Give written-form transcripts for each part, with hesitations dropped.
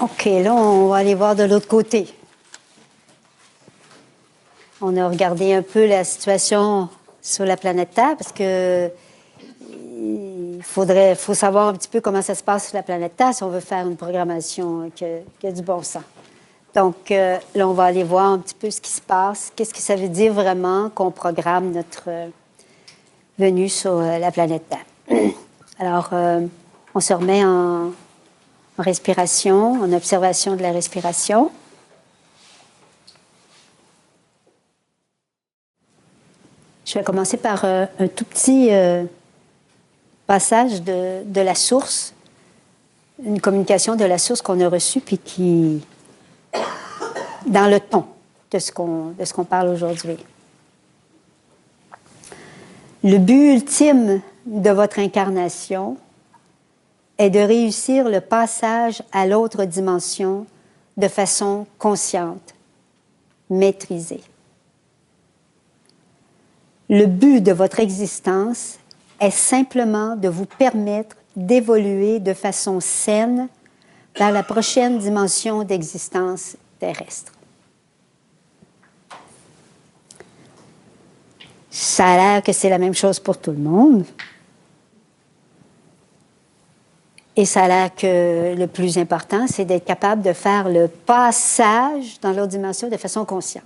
OK, là, on va aller voir de l'autre côté. On a regardé un peu la situation sur la planète Terre parce que faut savoir un petit peu comment ça se passe sur la planète Terre si on veut faire une programmation qui a du bon sens. Donc, là, on va aller voir un petit peu ce qui se passe. Qu'est-ce que ça veut dire vraiment qu'on programme notre venue sur la planète Terre? Alors, on se remet en respiration, en observation de la respiration. Je vais commencer par un tout petit passage de la source, une communication de la source qu'on a reçue, puis qui, dans le ton de ce qu'on parle aujourd'hui. Le but ultime de votre incarnation est de réussir le passage à l'autre dimension de façon consciente, maîtrisée. Le but de votre existence est simplement de vous permettre d'évoluer de façon saine vers la prochaine dimension d'existence terrestre. Ça a l'air que c'est la même chose pour tout le monde. Et ça a l'air que le plus important, c'est d'être capable de faire le passage dans l'autre dimension de façon consciente.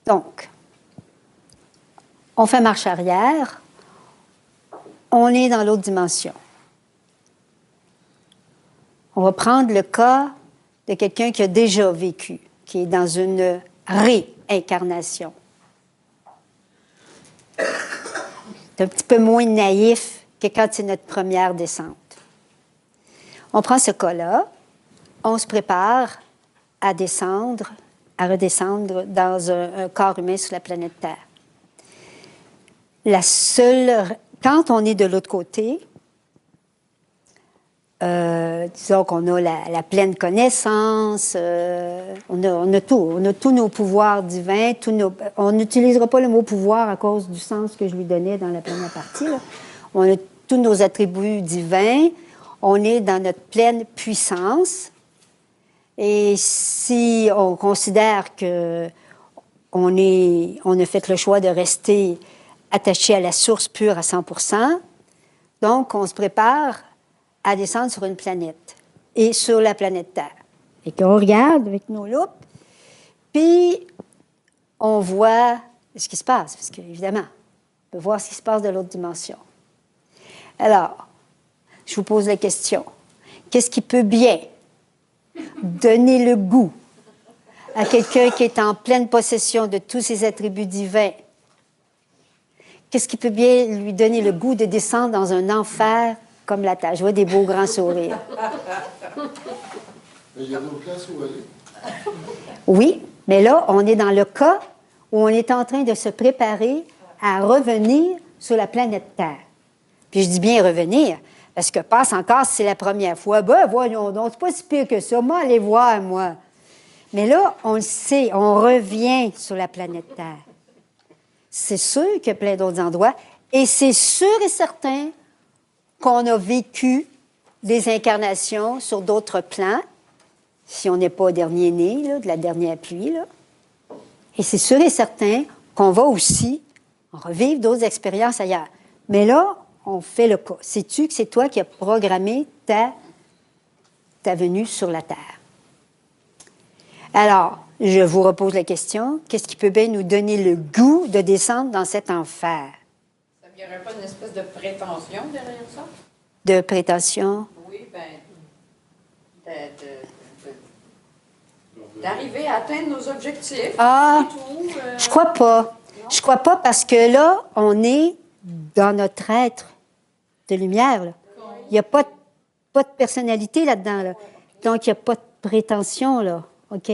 Donc, on fait marche arrière, on est dans l'autre dimension. On va prendre le cas de quelqu'un qui a déjà vécu, qui est dans une réincarnation. C'est un petit peu moins naïf que quand c'est notre première descente. On prend ce cas-là, on se prépare à descendre, à redescendre dans un corps humain sur la planète Terre. Quand on est de l'autre côté, disons qu'on a la pleine connaissance, on a tous nos pouvoirs divins, on n'utilisera pas le mot pouvoir à cause du sens que je lui donnais dans la première partie, là. On a tous nos attributs divins, on est dans notre pleine puissance, et si on considère que on a fait le choix de rester attaché à la source pure à 100%, donc on se prépare à descendre sur une planète, et sur la planète Terre. Et qu'on regarde avec nos loupes, puis on voit ce qui se passe, parce qu'évidemment, on peut voir ce qui se passe de l'autre dimension. Alors, je vous pose la question, qu'est-ce qui peut bien donner le goût à quelqu'un qui est en pleine possession de tous ses attributs divins? Qu'est-ce qui peut bien lui donner le goût de descendre dans un enfer comme la Terre? Je vois des beaux grands sourires. Mais il y a d'autres places où aller. Oui, mais là, on est dans le cas où on est en train de se préparer à revenir sur la planète Terre. Puis je dis bien revenir, parce que passe encore si c'est la première fois. Ben voyons donc, c'est pas si pire que ça. Moi, allez voir, moi. Mais là, on le sait, on revient sur la planète Terre. C'est sûr qu'il y a plein d'autres endroits. Et c'est sûr et certain qu'on a vécu des incarnations sur d'autres plans, si on n'est pas au dernier né, là, de la dernière pluie. Là. Et c'est sûr et certain qu'on va aussi revivre d'autres expériences ailleurs. Mais là, on fait le cas. Sais-tu que c'est toi qui as programmé ta venue sur la Terre? Alors, je vous repose la question, qu'est-ce qui peut bien nous donner le goût de descendre dans cet enfer? Ça n'y aurait pas une espèce de prétention derrière ça? De prétention? Oui, bien, d'arriver à atteindre nos objectifs. Ah, tout, je crois pas. Je crois pas parce que là, on est dans notre être de lumière. Là. Il n'y a pas de personnalité là-dedans. Là. Donc, il n'y a pas de prétention, là. OK?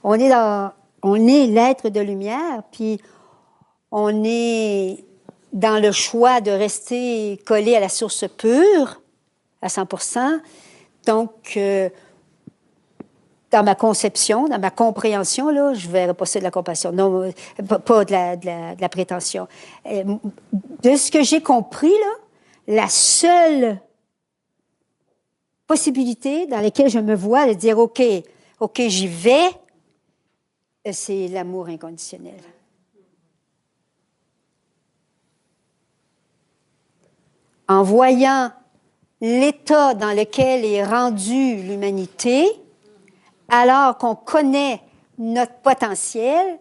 On est l'être de lumière, puis on est dans le choix de rester collé à la source pure, à 100%. Donc, dans ma conception, dans ma compréhension, là, je ne verrais pas ça de la compassion, non, pas de la prétention. De ce que j'ai compris, là, la seule possibilités dans lesquelles je me vois de dire, OK, j'y vais, c'est l'amour inconditionnel. En voyant l'état dans lequel est rendue l'humanité, alors qu'on connaît notre potentiel,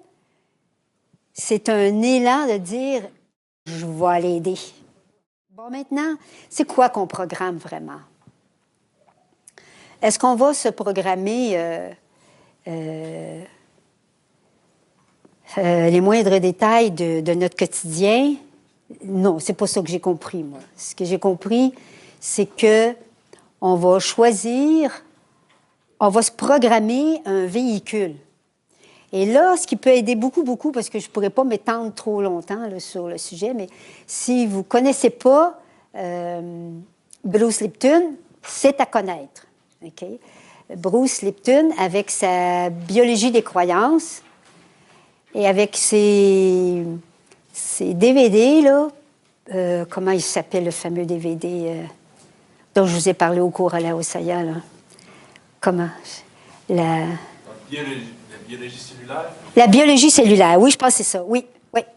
c'est un élan de dire, je vais l'aider. Bon, maintenant, c'est quoi qu'on programme vraiment? Est-ce qu'on va se programmer les moindres détails de notre quotidien? Non, c'est pas ça que j'ai compris, moi. Ce que j'ai compris, c'est que on va choisir, on va se programmer un véhicule. Et là, ce qui peut aider beaucoup, beaucoup, parce que je ne pourrais pas m'étendre trop longtemps là, sur le sujet, mais si vous ne connaissez pas Bruce Lipton, c'est à connaître. Okay? Bruce Lipton, avec sa biologie des croyances et avec ses DVD, là, comment il s'appelle le fameux DVD dont je vous ai parlé au cours à la Osaya, là? Comment? La biologie cellulaire? La biologie cellulaire, oui, je pense que c'est ça. Oui,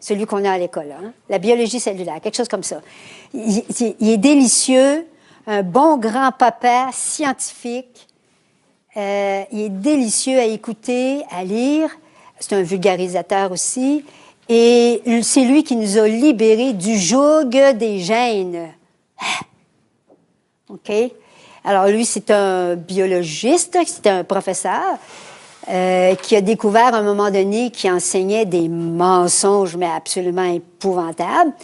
celui qu'on a à l'école. Hein? La biologie cellulaire, quelque chose comme ça. Il est délicieux, un bon grand-papa scientifique. Il est délicieux à écouter, à lire. C'est un vulgarisateur aussi. Et c'est lui qui nous a libérés du joug des gènes. OK? Alors, lui, c'est un biologiste, c'est un professeur qui a découvert à un moment donné qu'il enseignait des mensonges, mais absolument épouvantables,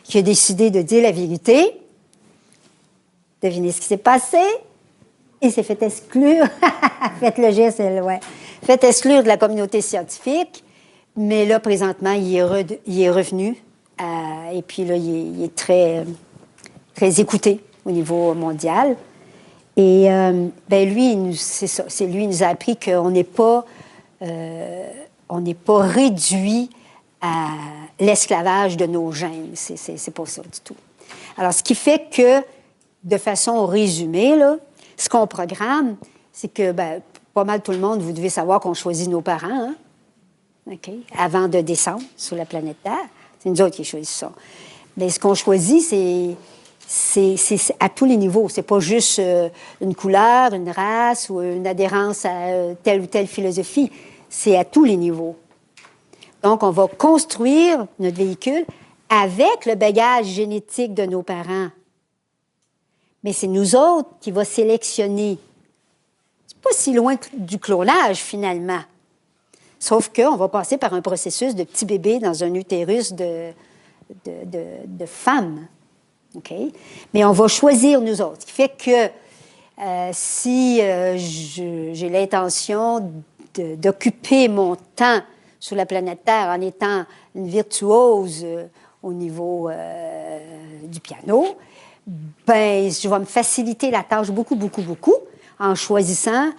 qui a décidé de dire la vérité. Devinez ce qui s'est passé? Il s'est fait exclure. Faites le geste, ouais. Fait exclure de la communauté scientifique. Mais là, présentement, il est revenu. Et puis là, il est très, très écouté au niveau mondial. Et lui, c'est ça. Lui, il nous a appris qu'on n'est pas réduit à l'esclavage de nos gènes. C'est pas ça du tout. Alors, ce qui fait que, de façon résumée, là, ce qu'on programme, c'est que, pas mal tout le monde, vous devez savoir qu'on choisit nos parents, hein? OK? Avant de descendre sur la planète Terre. C'est nous autres qui choisissons. Mais ce qu'on choisit, c'est à tous les niveaux. C'est pas juste une couleur, une race ou une adhérence à telle ou telle philosophie. C'est à tous les niveaux. Donc, on va construire notre véhicule avec le bagage génétique de nos parents. Mais c'est nous autres qui va sélectionner. C'est pas si loin du clonage, finalement. Sauf qu'on va passer par un processus de petit bébé dans un utérus de femme. OK? Mais on va choisir nous autres. Ce qui fait que si j'ai l'intention d'occuper mon temps sur la planète Terre en étant une virtuose au niveau du piano, je vais me faciliter la tâche beaucoup, beaucoup, beaucoup en choisissant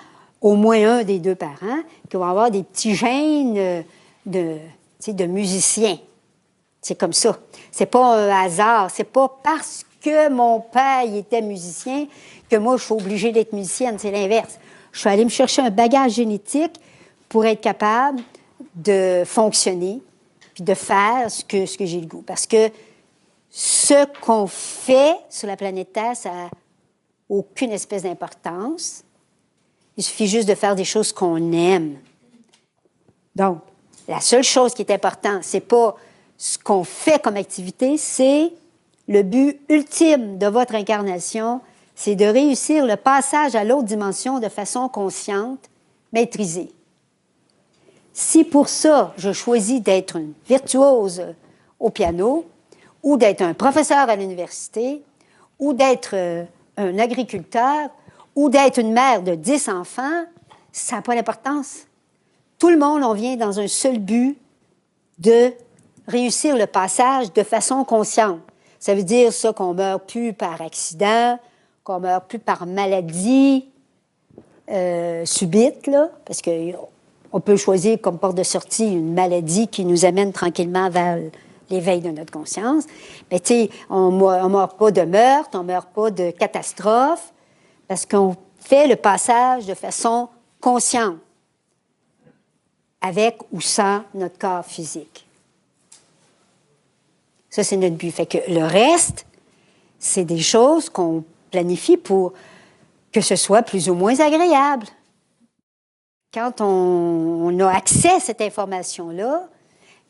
au moins un des deux parents qui vont avoir des petits gènes de musiciens. C'est comme ça. C'est pas un hasard. C'est pas parce que mon père il était musicien que moi, je suis obligée d'être musicienne. C'est l'inverse. Je suis allée me chercher un bagage génétique pour être capable de fonctionner puis de faire ce que j'ai le goût. Parce que ce qu'on fait sur la planète Terre, ça n'a aucune espèce d'importance. Il suffit juste de faire des choses qu'on aime. Donc, la seule chose qui est importante, c'est pas ce qu'on fait comme activité, c'est le but ultime de votre incarnation, c'est de réussir le passage à l'autre dimension de façon consciente, maîtrisée. Si pour ça, je choisis d'être une virtuose au piano, ou d'être un professeur à l'université, ou d'être un agriculteur, ou d'être une mère de 10 enfants, ça n'a pas d'importance. Tout le monde, on vient dans un seul but de réussir le passage de façon consciente. Ça veut dire ça qu'on ne meurt plus par accident, qu'on ne meurt plus par maladie subite, là, parce qu'on peut choisir comme porte de sortie une maladie qui nous amène tranquillement vers l'éveil de notre conscience. Mais tu sais, on ne meurt pas de meurtre, on ne meurt pas de catastrophe, Parce qu'on fait le passage de façon consciente, avec ou sans notre corps physique. Ça, c'est notre but. Fait que le reste, c'est des choses qu'on planifie pour que ce soit plus ou moins agréable. Quand on a accès à cette information-là,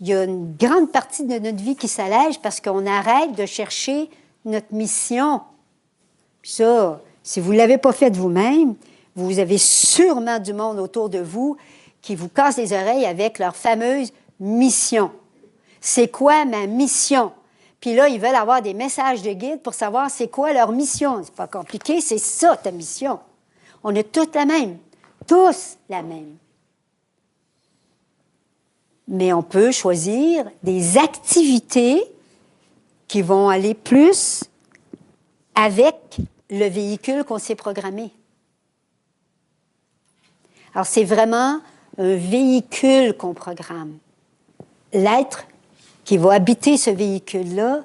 il y a une grande partie de notre vie qui s'allège parce qu'on arrête de chercher notre mission. Puis ça, si vous ne l'avez pas fait vous-même, vous avez sûrement du monde autour de vous qui vous casse les oreilles avec leur fameuse mission. C'est quoi ma mission? Puis là, ils veulent avoir des messages de guide pour savoir c'est quoi leur mission. C'est pas compliqué, c'est ça ta mission. On est toutes la même, tous la même. Mais on peut choisir des activités qui vont aller plus avec le véhicule qu'on s'est programmé. Alors, c'est vraiment un véhicule qu'on programme. L'être qui va habiter ce véhicule-là,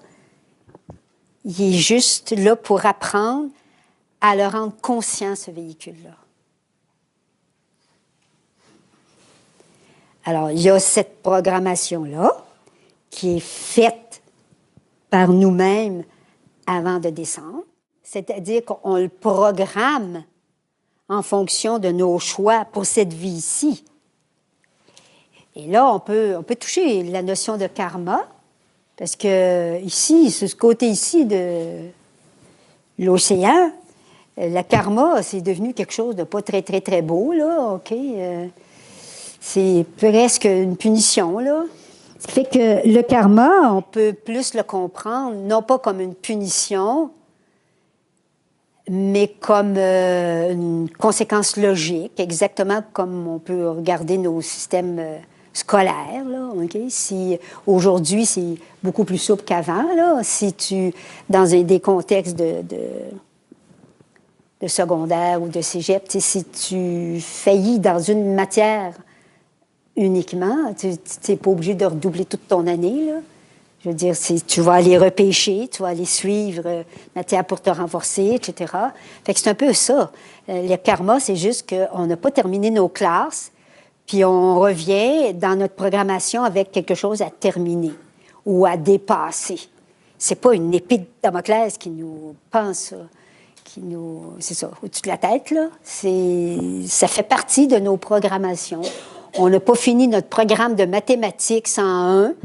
il est juste là pour apprendre à le rendre conscient, ce véhicule-là. Alors, il y a cette programmation-là qui est faite par nous-mêmes avant de descendre, c'est-à-dire qu'on le programme en fonction de nos choix pour cette vie-ci. Et là, on peut toucher la notion de karma, parce que ici, sur ce côté ici de l'océan, le karma, c'est devenu quelque chose de pas très, très, très beau, là, OK? C'est presque une punition, là. Ce qui fait que le karma, on peut plus le comprendre, non pas comme une punition, mais comme une conséquence logique, exactement comme on peut regarder nos systèmes scolaires, là, OK? Si aujourd'hui, c'est beaucoup plus souple qu'avant, là, si tu, dans des contextes de secondaire ou de cégep, si tu faillis dans une matière uniquement, tu n'es pas obligé de redoubler toute ton année, là. Je veux dire, tu vas aller repêcher, tu vas aller suivre matière pour te renforcer, etc. Fait que c'est un peu ça. Le karma, c'est juste qu'on n'a pas terminé nos classes, puis on revient dans notre programmation avec quelque chose à terminer ou à dépasser. C'est pas une épée de Damoclès qui nous pense, c'est ça, au-dessus de la tête, là. Ça fait partie de nos programmations. On n'a pas fini notre programme de mathématiques 101.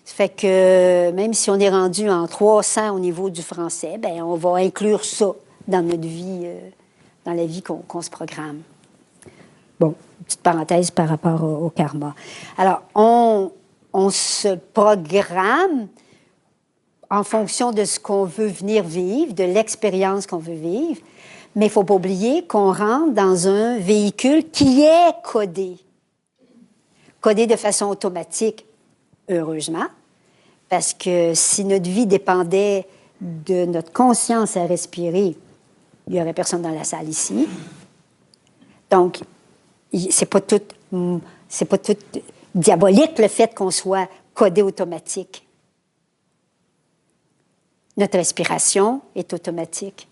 Ça fait que même si on est rendu en 300 au niveau du français, bien, on va inclure ça dans notre vie, dans la vie qu'on se programme. Bon, petite parenthèse par rapport au karma. Alors, on se programme en fonction de ce qu'on veut venir vivre, de l'expérience qu'on veut vivre, mais il ne faut pas oublier qu'on rentre dans un véhicule qui est codé. Codé de façon automatique, heureusement, parce que si notre vie dépendait de notre conscience à respirer, il n'y aurait personne dans la salle ici. Donc, c'est pas tout diabolique le fait qu'on soit codé automatique. Notre respiration est automatique.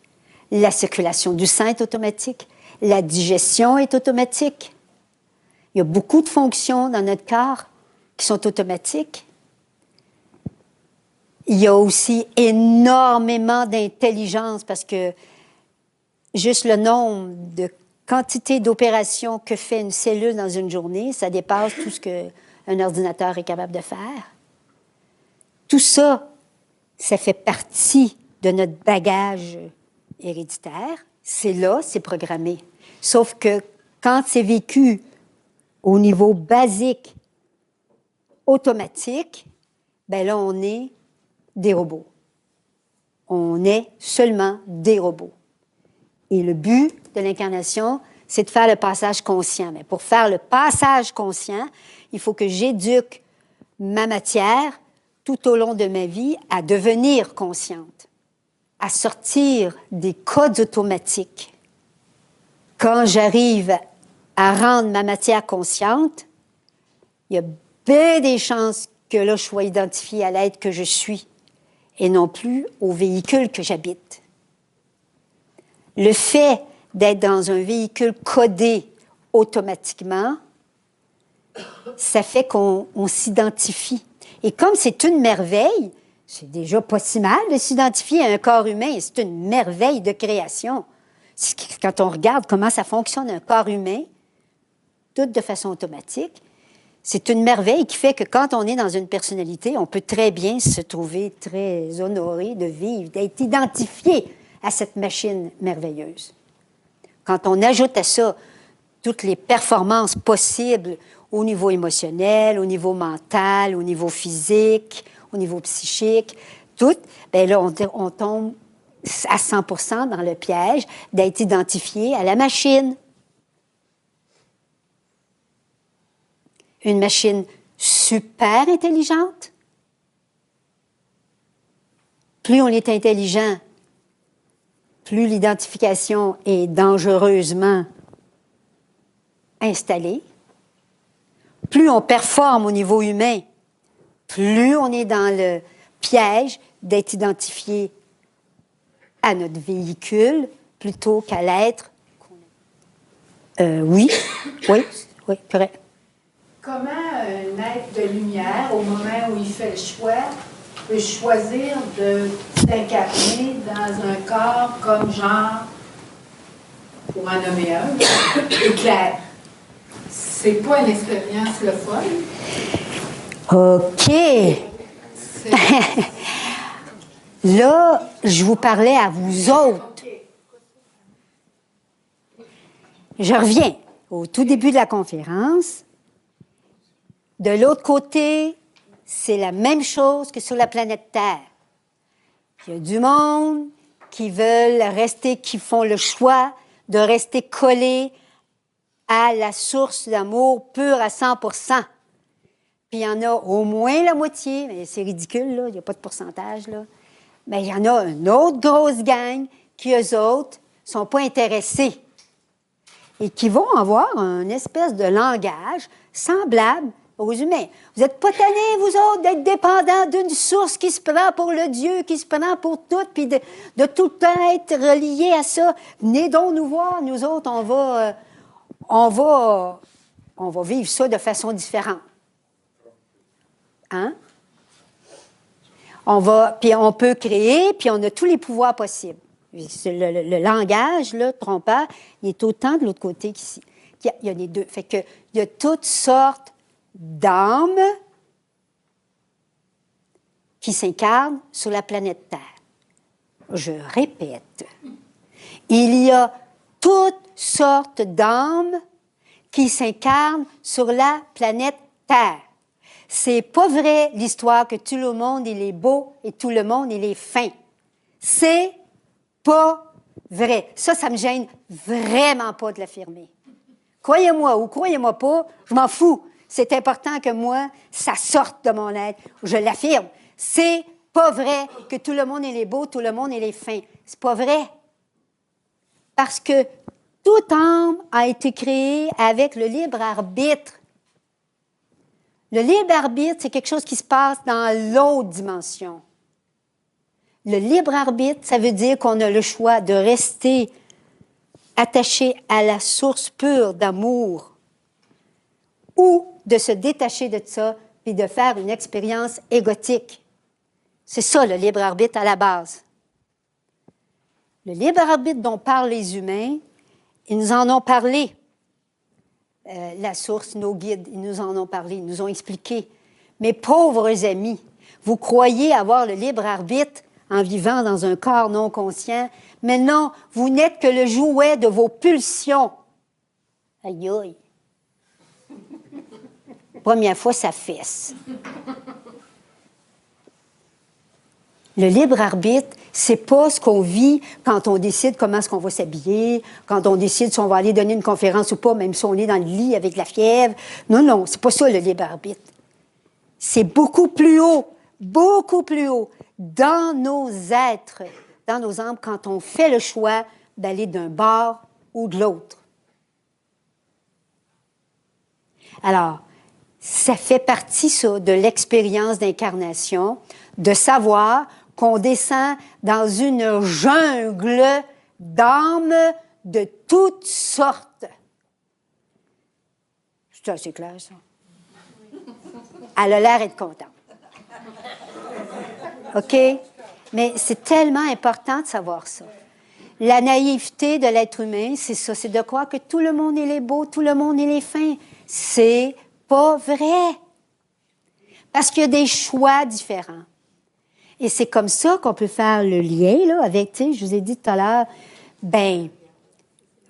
La circulation du sang est automatique. La digestion est automatique. Il y a beaucoup de fonctions dans notre corps qui sont automatiques. Il y a aussi énormément d'intelligence parce que juste le nombre de quantité d'opérations que fait une cellule dans une journée, ça dépasse tout ce qu'un ordinateur est capable de faire. Tout ça, ça fait partie de notre bagage héréditaire. C'est là, c'est programmé. Sauf que quand c'est vécu au niveau basique, automatique, bien là, on est des robots. On est seulement des robots. Et le but de l'incarnation, c'est de faire le passage conscient. Mais pour faire le passage conscient, il faut que j'éduque ma matière tout au long de ma vie à devenir consciente, à sortir des codes automatiques. Quand j'arrive à rendre ma matière consciente, il y a bien des chances que là, je sois identifiée à l'être que je suis et non plus au véhicule que j'habite. Le fait d'être dans un véhicule codé automatiquement, ça fait qu'on s'identifie. Et comme c'est une merveille, c'est déjà pas si mal de s'identifier à un corps humain. C'est une merveille de création. Quand on regarde comment ça fonctionne un corps humain, tout de façon automatique, c'est une merveille qui fait que quand on est dans une personnalité, on peut très bien se trouver très honoré de vivre, d'être identifié à cette machine merveilleuse. Quand on ajoute à ça toutes les performances possibles au niveau émotionnel, au niveau mental, au niveau physique, au niveau psychique, tout, bien là, on tombe à 100% dans le piège d'être identifié à la machine. Une machine super intelligente. Plus on est intelligent, plus l'identification est dangereusement installée. Plus on performe au niveau humain, plus on est dans le piège d'être identifié à notre véhicule plutôt qu'à l'être. Oui, correct. Comment un être de lumière, au moment où il fait le choix, peut choisir de s'incarner dans un corps comme genre, pour en nommer un, éclair? C'est pas une expérience le fun. OK. Là, je vous parlais à vous autres. Je reviens au tout début de la conférence. De l'autre côté, c'est la même chose que sur la planète Terre. Il y a du monde qui veulent rester, qui font le choix de rester collés à la source d'amour pur à 100%. Puis il y en a au moins la moitié, mais c'est ridicule, là, il n'y a pas de pourcentage, là. Mais il y en a une autre grosse gang qui, eux autres, ne sont pas intéressés et qui vont avoir une espèce de langage semblable aux humains. Vous n'êtes pas tannés, vous autres, d'être dépendants d'une source qui se prend pour le Dieu, qui se prend pour tout, puis de tout le temps être relié à ça. Venez donc nous voir, nous autres, on va vivre ça de façon différente. Hein? Puis on peut créer, puis on a tous les pouvoirs possibles. Le langage, là, trompeur, il est autant de l'autre côté qu'ici. Il y a les deux. Fait que il y a toutes sortes d'âmes qui s'incarnent sur la planète Terre. Je répète, il y a toutes sortes d'âmes qui s'incarnent sur la planète Terre. C'est pas vrai l'histoire que tout le monde il est beau et tout le monde il est fin. C'est pas vrai. Ça me gêne vraiment pas de l'affirmer. Croyez-moi ou croyez-moi pas, je m'en fous. C'est important que moi, ça sorte de mon être. Je l'affirme. C'est pas vrai que tout le monde il est beau, tout le monde il est fin. C'est pas vrai. Parce que toute âme a été créée avec le libre arbitre. Le libre arbitre, c'est quelque chose qui se passe dans l'autre dimension. Le libre arbitre, ça veut dire qu'on a le choix de rester attaché à la source pure d'amour ou de se détacher de ça puis de faire une expérience égotique. C'est ça, le libre arbitre à la base. Le libre arbitre dont parlent les humains, ils nous en ont parlé. La source, nos guides, ils nous en ont parlé, ils nous ont expliqué. Mes pauvres amis, vous croyez avoir le libre arbitre en vivant dans un corps non conscient, mais non, vous n'êtes que le jouet de vos pulsions. Aïe aïe. Première fois, ça fesse. Le libre arbitre, c'est pas ce qu'on vit quand on décide comment est-ce qu'on va s'habiller, quand on décide si on va aller donner une conférence ou pas, même si on est dans le lit avec la fièvre. Non, c'est pas ça le libre arbitre. C'est beaucoup plus haut dans nos êtres, dans nos âmes, quand on fait le choix d'aller d'un bord ou de l'autre. Alors, ça fait partie, ça, de l'expérience d'incarnation, de savoir qu'on descend dans une jungle d'âmes de toutes sortes. C'est assez clair, ça. Elle a l'air d'être contente. OK? Mais c'est tellement important de savoir ça. La naïveté de l'être humain, c'est ça, c'est de croire que tout le monde est beau, tout le monde est fin. C'est pas vrai. Parce qu'il y a des choix différents. Et c'est comme ça qu'on peut faire le lien, là, avec, tu sais, je vous ai dit tout à l'heure, ben,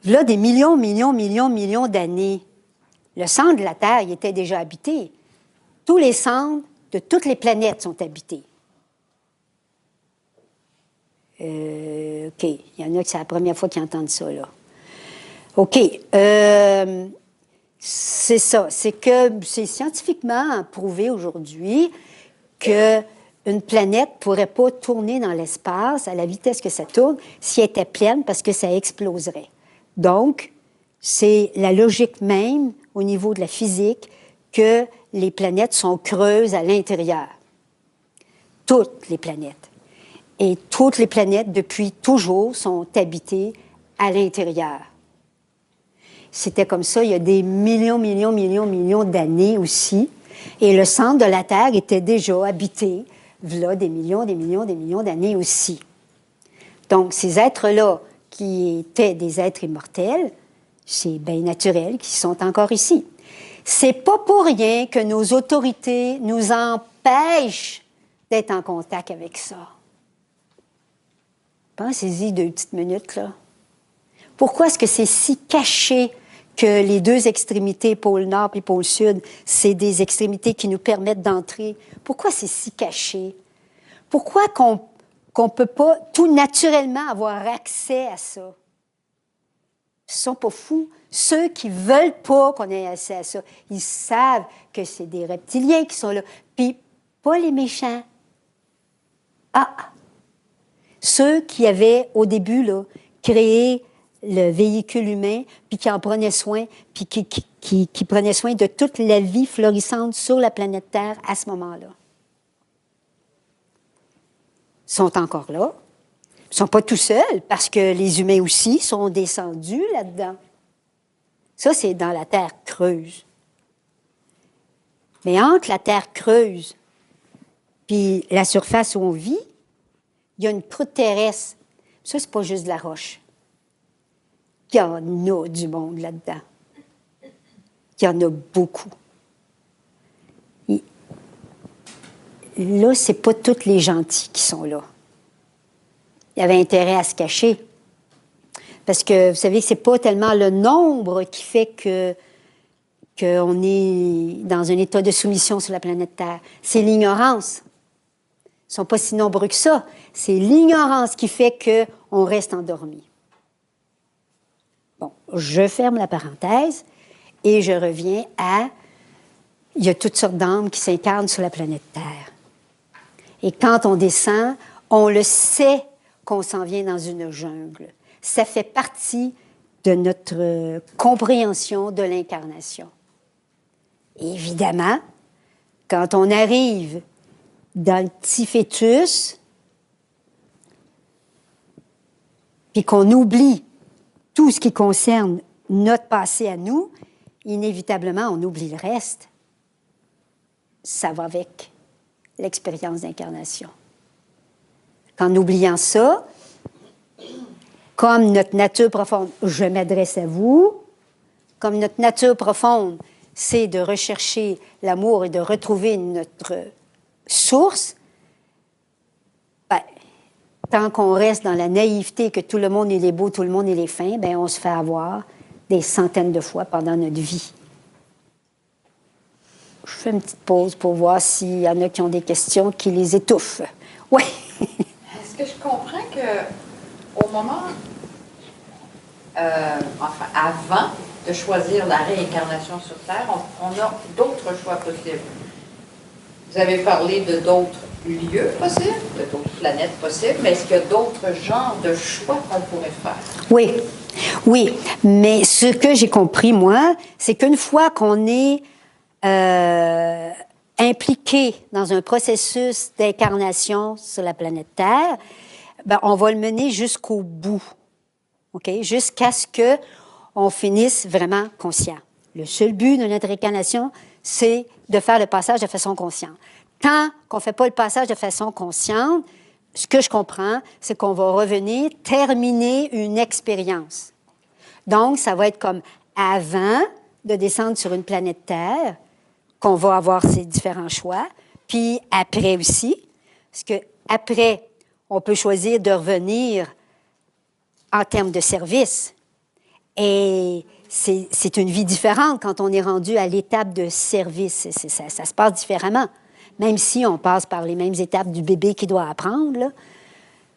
là, des millions d'années, le centre de la Terre, il était déjà habité. Tous les centres de toutes les planètes sont habités. OK. Il y en a que c'est la première fois qu'ils entendent ça, là. OK. C'est ça. C'est que c'est scientifiquement prouvé aujourd'hui qu'une planète ne pourrait pas tourner dans l'espace à la vitesse que ça tourne si elle était pleine parce que ça exploserait. Donc, c'est la logique même au niveau de la physique que les planètes sont creuses à l'intérieur. Toutes les planètes. Et toutes les planètes, depuis toujours, sont habitées à l'intérieur. C'était comme ça il y a des millions d'années aussi. Et le centre de la Terre était déjà habité, voilà des millions d'années aussi. Donc, ces êtres-là, qui étaient des êtres immortels, c'est bien naturel qu'ils sont encore ici. C'est pas pour rien que nos autorités nous empêchent d'être en contact avec ça. Pensez-y 2 petites minutes, là. Pourquoi est-ce que c'est si caché que les 2 extrémités, pôle nord et pôle sud, c'est des extrémités qui nous permettent d'entrer? Pourquoi c'est si caché? Pourquoi qu'on peut pas tout naturellement avoir accès à ça? Ils sont pas fous. Ceux qui veulent pas qu'on ait accès à ça, ils savent que c'est des reptiliens qui sont là. Puis, pas les méchants. Ah! Ceux qui avaient, au début, là, créé le véhicule humain, puis qui en prenaient soin, puis qui prenaient soin de toute la vie florissante sur la planète Terre à ce moment-là. Ils sont encore là. Ils ne sont pas tout seuls, parce que les humains aussi sont descendus là-dedans. Ça, c'est dans la Terre creuse. Mais entre la Terre creuse puis la surface où on vit, il y a une croûte terrestre. Ça, c'est pas juste de la roche. Il y en a du monde là-dedans. Il y en a beaucoup. Et là, c'est pas tous les gentils qui sont là. Il y avait intérêt à se cacher. Parce que, vous savez, c'est pas tellement le nombre qui fait qu'on est dans un état de soumission sur la planète Terre. C'est l'ignorance. Ils ne sont pas si nombreux que ça. C'est l'ignorance qui fait qu'on reste endormi. Bon, je ferme la parenthèse et je reviens à... Il y a toutes sortes d'âmes qui s'incarnent sur la planète Terre. Et quand on descend, on le sait qu'on s'en vient dans une jungle. Ça fait partie de notre compréhension de l'incarnation. Évidemment, quand on arrive dans le petit fœtus, puis qu'on oublie tout ce qui concerne notre passé à nous, inévitablement, on oublie le reste. Ça va avec l'expérience d'incarnation. En oubliant ça, comme notre nature profonde, je m'adresse à vous, comme notre nature profonde, c'est de rechercher l'amour et de retrouver notre source, ben, tant qu'on reste dans la naïveté que tout le monde est beau, tout le monde est fin, ben, on se fait avoir des centaines de fois pendant notre vie. Je fais une petite pause pour voir s'il y en a qui ont des questions qui les étouffent. Oui. Est-ce que je comprends qu'au moment, avant de choisir la réincarnation sur Terre, on a d'autres choix possibles? Vous avez parlé de d'autres lieux possibles, de d'autres planètes possibles, mais est-ce qu'il y a d'autres genres de choix qu'on pourrait faire? Oui, oui. Mais ce que j'ai compris, moi, c'est qu'une fois qu'on est impliqué dans un processus d'incarnation sur la planète Terre, ben, on va le mener jusqu'au bout. OK? Jusqu'à ce qu'on finisse vraiment conscient. Le seul but de notre réincarnation, c'est de faire le passage de façon consciente. Tant qu'on ne fait pas le passage de façon consciente, ce que je comprends, c'est qu'on va revenir terminer une expérience. Donc, ça va être comme avant de descendre sur une planète Terre, qu'on va avoir ces différents choix, puis après aussi, parce que après, on peut choisir de revenir en termes de service. Et c'est une vie différente quand on est rendu à l'étape de service. Ça se passe différemment, même si on passe par les mêmes étapes du bébé qui doit apprendre, là.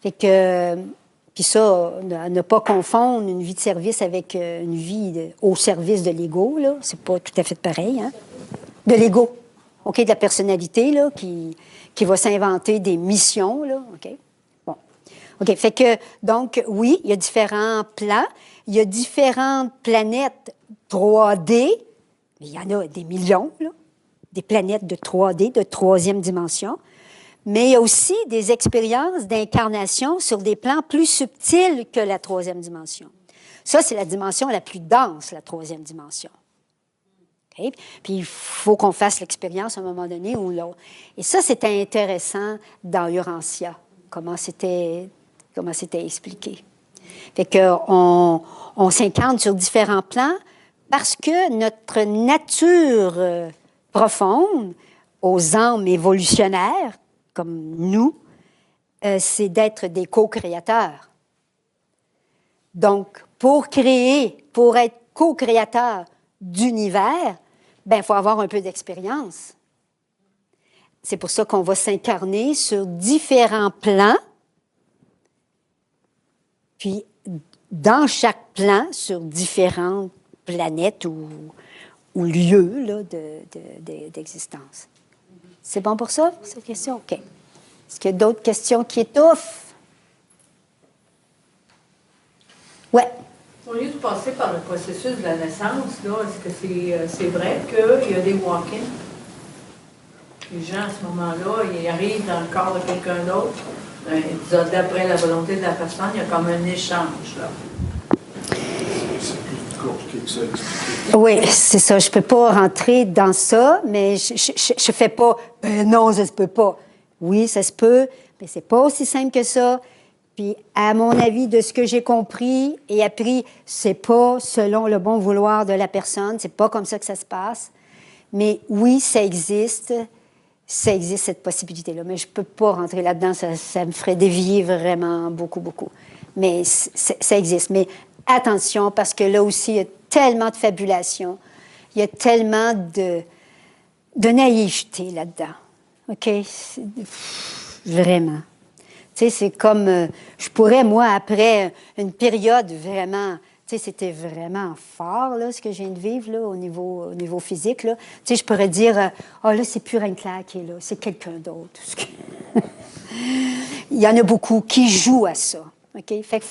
Fait que, puis ça, ne pas confondre une vie de service avec une vie au service de l'ego, là. C'est pas tout à fait pareil, hein. De l'ego, OK, de la personnalité, là, qui va s'inventer des missions, là, OK. Bon. OK, fait que, donc, oui, il y a différents plans. Il y a différentes planètes 3D, mais il y en a des millions, là, des planètes de 3D, de troisième dimension. Mais il y a aussi des expériences d'incarnation sur des plans plus subtils que la troisième dimension. Ça, c'est la dimension la plus dense, la troisième dimension. Okay? Puis il faut qu'on fasse l'expérience à un moment donné ou l'autre. Et ça, c'était intéressant dans Urantia, comment c'était expliqué. Fait qu'on s'incarne sur différents plans parce que notre nature profonde, aux âmes évolutionnaires, comme nous, c'est d'être des co-créateurs. Donc, pour être co-créateur d'univers, ben, il faut avoir un peu d'expérience. C'est pour ça qu'on va s'incarner sur différents plans, puis dans chaque plan, sur différentes planètes ou lieux là, d'existence. C'est bon pour ça, cette question? OK. Est-ce qu'il y a d'autres questions qui étouffent? Ouais. Au lieu de passer par le processus de la naissance, là, est-ce que c'est vrai qu'il y a des walk-ins? Les gens, à ce moment-là, ils arrivent dans le corps de quelqu'un d'autre. D'après la volonté de la personne, il y a comme un échange, là. C'est plus compliqué que ça à expliquer. Oui, c'est ça. Je ne peux pas rentrer dans ça, mais je fais pas non, ça se peut pas. Oui, ça se peut, mais c'est pas aussi simple que ça. Puis, à mon avis, de ce que j'ai compris et appris, c'est pas selon le bon vouloir de la personne. C'est pas comme ça que ça se passe. Mais oui, ça existe. Ça existe, cette possibilité-là. Mais je peux pas rentrer là-dedans. Ça me ferait dévier vraiment beaucoup, beaucoup. Mais ça existe. Mais attention, parce que là aussi, il y a tellement de fabulation. Il y a tellement de naïveté là-dedans. OK? Vraiment. Tu sais, c'est comme... je pourrais, moi, après une période vraiment... Tu sais, c'était vraiment fort, là, ce que je viens de vivre, là, au niveau physique, là. Tu sais, je pourrais dire, là, c'est plus Reine-Claire qui est là, c'est quelqu'un d'autre. Il y en a beaucoup qui jouent à ça, OK? Fait que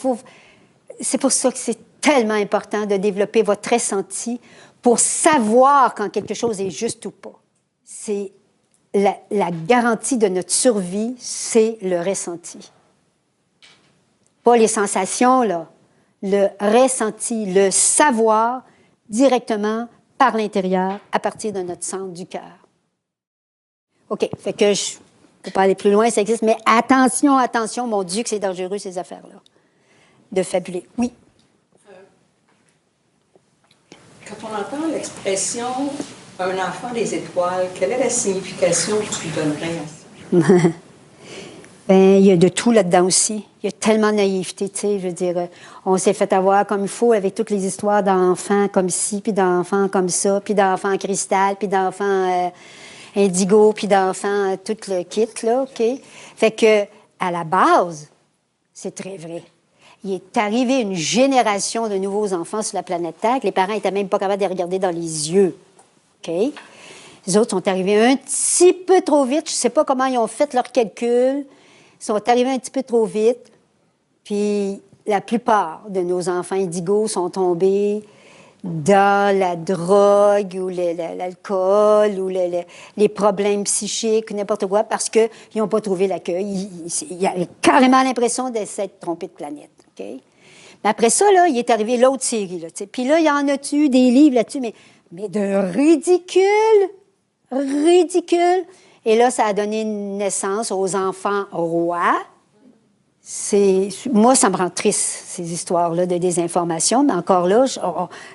c'est pour ça que c'est tellement important de développer votre ressenti pour savoir quand quelque chose est juste ou pas. C'est la garantie de notre survie, c'est le ressenti. Pas les sensations, là. Le ressenti, le savoir directement par l'intérieur à partir de notre centre du cœur. OK, fait que je ne peux pas aller plus loin, ça existe, mais attention, attention, mon Dieu, que c'est dangereux, ces affaires-là, de fabuler. Oui? Quand on entend l'expression « un enfant des étoiles », quelle est la signification que tu donnerais à ça? Bien, il y a de tout là-dedans aussi. Il y a tellement de naïveté, tu sais, je veux dire, on s'est fait avoir comme il faut avec toutes les histoires d'enfants comme ci, puis d'enfants comme ça, puis d'enfants cristal, puis d'enfants indigo, puis d'enfants tout le kit, là, OK? Fait que, à la base, c'est très vrai. Il est arrivé une génération de nouveaux enfants sur la planète Terre que les parents n'étaient même pas capables de les regarder dans les yeux, OK? Les autres sont arrivés un petit peu trop vite. Je ne sais pas comment ils ont fait leurs calculs. Ils sont arrivés un petit peu trop vite. Puis la plupart de nos enfants indigos sont tombés dans la drogue ou l'alcool ou les problèmes psychiques ou n'importe quoi parce qu'ils n'ont pas trouvé l'accueil. Il y a carrément l'impression de s'être trompé de planète. Okay? Mais après ça, là, il est arrivé l'autre série, là, tu sais. Puis là, il y en a-tu des livres là-dessus, mais de ridicule, ridicule. Et là, ça a donné naissance aux enfants rois. Moi, ça me rend triste, ces histoires-là de désinformation, mais encore là,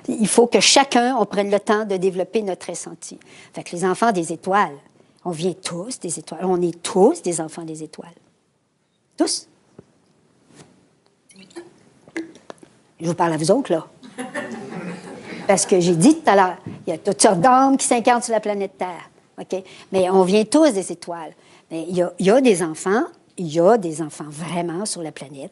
il faut que chacun, on prenne le temps de développer notre ressenti. Fait que les enfants des étoiles, on vient tous des étoiles. On est tous des enfants des étoiles. Tous. Je vous parle à vous autres, là. Parce que j'ai dit tout à l'heure, il y a toutes sortes d'âmes qui s'incarnent sur la planète Terre. OK? Mais on vient tous des étoiles. Mais il y a des enfants vraiment sur la planète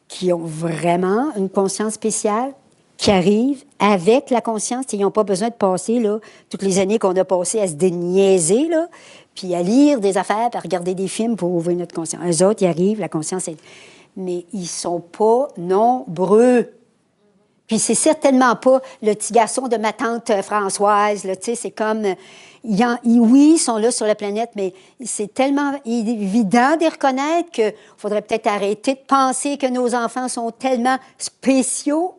qui ont vraiment une conscience spéciale, qui arrivent avec la conscience. Ils n'ont pas besoin de passer là, toutes les années qu'on a passées à se déniaiser, là, puis à lire des affaires, puis à regarder des films pour ouvrir notre conscience. Eux autres, ils arrivent, la conscience est... Mais ils ne sont pas nombreux. Puis c'est certainement pas le petit garçon de ma tante Françoise, là, tu sais, c'est comme... oui, ils sont là sur la planète, mais c'est tellement évident de les reconnaître qu'il faudrait peut-être arrêter de penser que nos enfants sont tellement spéciaux,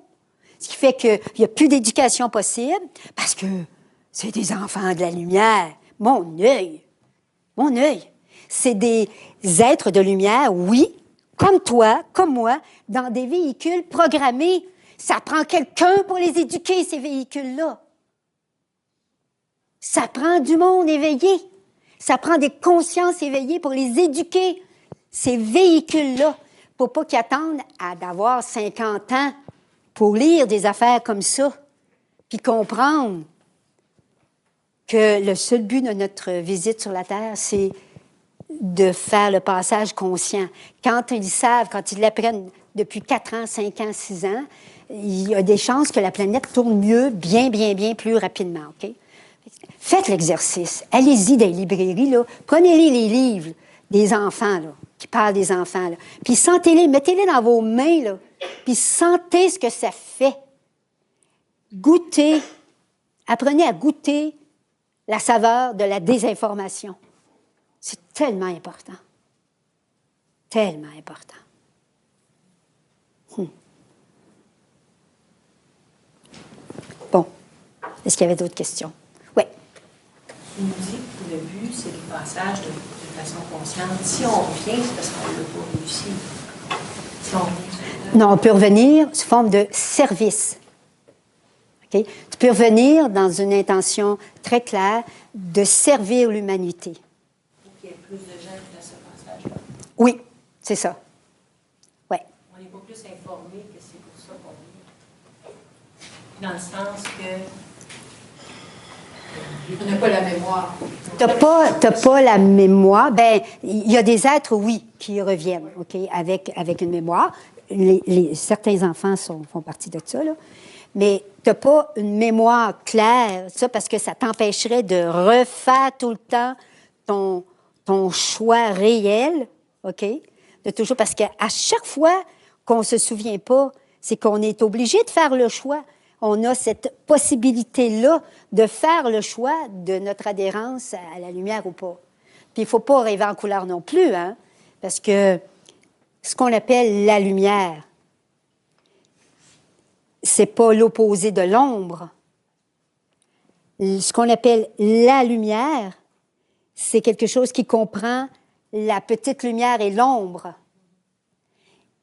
ce qui fait qu'il n'y a plus d'éducation possible, parce que c'est des enfants de la lumière. Mon œil! C'est des êtres de lumière, oui, comme toi, comme moi, dans des véhicules programmés. Ça prend quelqu'un pour les éduquer, ces véhicules-là. Ça prend du monde éveillé. Ça prend des consciences éveillées pour les éduquer, ces véhicules-là, pour pas qu'ils attendent d'avoir 50 ans pour lire des affaires comme ça, puis comprendre que le seul but de notre visite sur la Terre, c'est de faire le passage conscient. Quand ils savent, quand ils l'apprennent depuis 4 ans, 5 ans, 6 ans, il y a des chances que la planète tourne mieux, bien plus rapidement, OK? Faites l'exercice. Allez-y dans les librairies, là. Prenez-les les livres des enfants, là, qui parlent des enfants, là. Puis sentez-les, mettez-les dans vos mains, là. Puis sentez ce que ça fait. Goûtez. Apprenez à goûter la saveur de la désinformation. C'est tellement important. Tellement important. Bon. Est-ce qu'il y avait d'autres questions? Oui. Tu nous dis que le but, c'est le passage de façon consciente. Si on revient, c'est parce qu'on ne l'a pas réussi. Si on revient... Non, on peut revenir sous forme de service. Okay? Tu peux revenir dans une intention très claire de servir l'humanité. Pour qu'il y ait plus de gens qui fassent ce passage-là. Oui, c'est ça. Ouais. On n'est pas plus informé que c'est pour ça qu'on vient. Dans le sens que... On n'a pas la mémoire. T'as pas la mémoire. Ben, il y a des êtres, oui, qui reviennent, OK, avec une mémoire. Certains enfants font partie de ça, là. Mais t'as pas une mémoire claire, ça, parce que ça t'empêcherait de refaire tout le temps ton choix réel, OK? De toujours, parce qu'à chaque fois qu'on se souvient pas, c'est qu'on est obligé de faire le choix. On a cette possibilité-là de faire le choix de notre adhérence à la lumière ou pas. Puis il ne faut pas rêver en couleur non plus, hein, parce que ce qu'on appelle la lumière, c'est pas l'opposé de l'ombre. Ce qu'on appelle la lumière, c'est quelque chose qui comprend la petite lumière et l'ombre.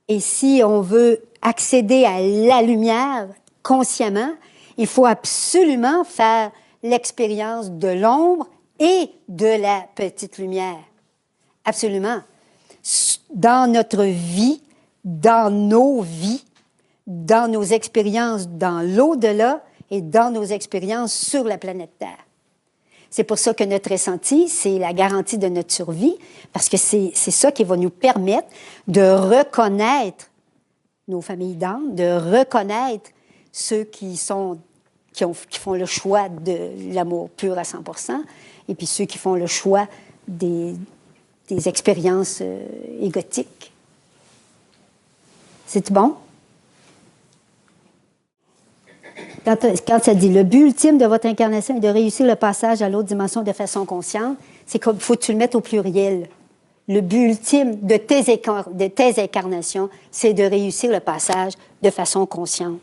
Et si on veut accéder à la lumière consciemment, il faut absolument faire l'expérience de l'ombre et de la petite lumière. Absolument. Dans notre vie, dans nos vies, dans nos expériences dans l'au-delà et dans nos expériences sur la planète Terre. C'est pour ça que notre ressenti, c'est la garantie de notre survie, parce que c'est ça qui va nous permettre de reconnaître nos familles d'âme, de reconnaître ceux qui font le choix de l'amour pur à 100%, et puis ceux qui font le choix des expériences égotiques. C'est bon? Quand ça dit « Le but ultime de votre incarnation est de réussir le passage à l'autre dimension de façon consciente », c'est comme il faut que tu le mettes au pluriel. le but ultime de tes incarnations, c'est de réussir le passage de façon consciente.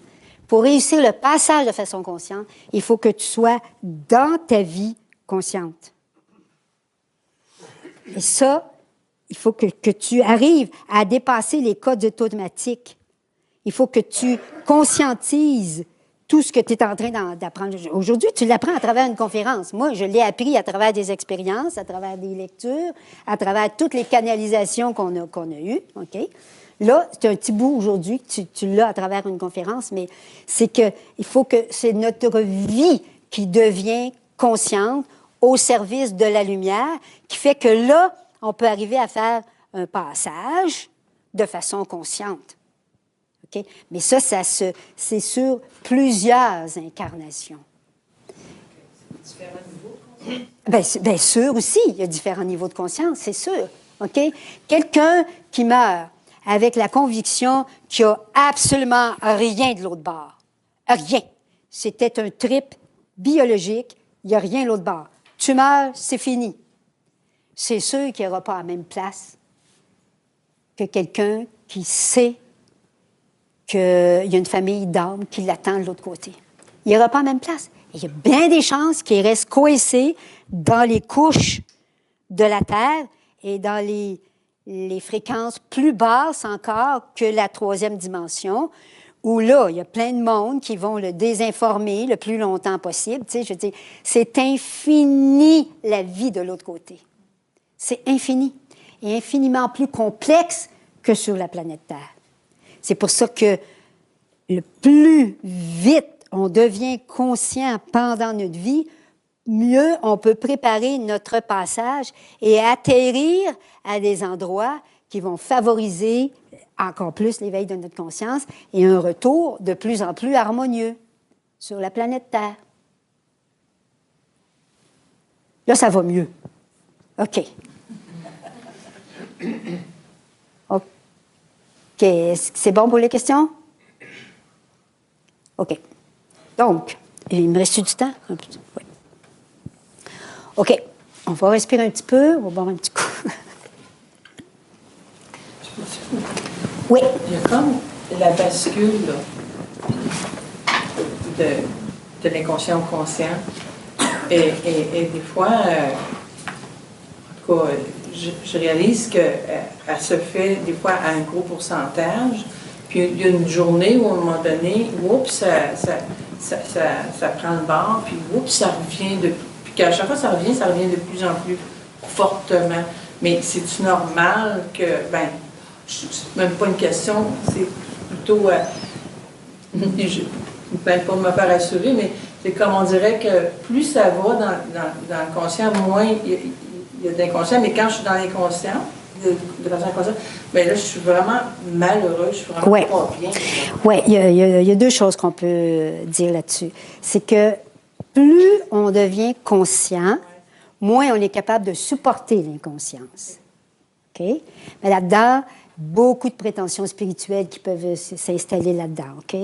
Pour réussir le passage de façon consciente, il faut que tu sois dans ta vie consciente. Et ça, il faut que tu arrives à dépasser les codes automatiques. Il faut que tu conscientises tout ce que tu es en train d'apprendre. Aujourd'hui, tu l'apprends à travers une conférence. Moi, je l'ai appris à travers des expériences, à travers des lectures, à travers toutes les canalisations qu'on a eues. OK? Là, c'est un petit bout aujourd'hui que tu l'as à travers une conférence, mais c'est que il faut que c'est notre vie qui devient consciente au service de la lumière, qui fait que là, on peut arriver à faire un passage de façon consciente. Okay? Mais ça c'est sur plusieurs incarnations. Différents niveaux. Bien sûr aussi, il y a différents niveaux de conscience, c'est sûr. OK? Quelqu'un qui meurt avec la conviction qu'il n'y a absolument rien de l'autre bord. Rien. C'était un trip biologique, il n'y a rien de l'autre bord. Tu meurs, c'est fini. C'est sûr qu'il n'y aura pas à la même place que quelqu'un qui sait qu'il y a une famille d'âmes qui l'attend de l'autre côté. Il n'y aura pas à la même place. Il y a bien des chances qu'il reste coincé dans les couches de la Terre et dans les fréquences plus basses encore que la 3e dimension, où là, il y a plein de monde qui vont le désinformer le plus longtemps possible. Tu sais, je veux dire, c'est infini la vie de l'autre côté. C'est infini. Et infiniment plus complexe que sur la planète Terre. C'est pour ça que le plus vite on devient conscient pendant notre vie, mieux on peut préparer notre passage et atterrir à des endroits qui vont favoriser encore plus l'éveil de notre conscience et un retour de plus en plus harmonieux sur la planète Terre. Là, ça va mieux. OK. OK. Est-ce que c'est bon pour les questions? OK. Donc, il me reste du temps? Un petit, oui. OK. On va respirer un petit peu. On va boire un petit coup. Oui. Il y a comme la bascule là, de l'inconscient au conscient. Et des fois, en tout cas, je réalise qu'elle se fait des fois à un gros pourcentage. Puis il y a une journée où, à un moment donné, oups, ça prend le bord, puis oups, ça revient puis qu'à chaque fois ça revient de plus en plus fortement. Mais c'est-tu normal que, c'est même pas une question, c'est plutôt, pas de me faire assurer, mais c'est comme on dirait que plus ça va dans le conscient, moins il y a d'inconscient, mais quand je suis dans l'inconscient, de façon inconsciente, bien là, je suis vraiment malheureuse, je suis vraiment pas bien. Oui, il y a deux choses qu'on peut dire là-dessus. C'est que plus on devient conscient, moins on est capable de supporter l'inconscience. OK? Mais là-dedans, beaucoup de prétentions spirituelles qui peuvent s'installer là-dedans. OK?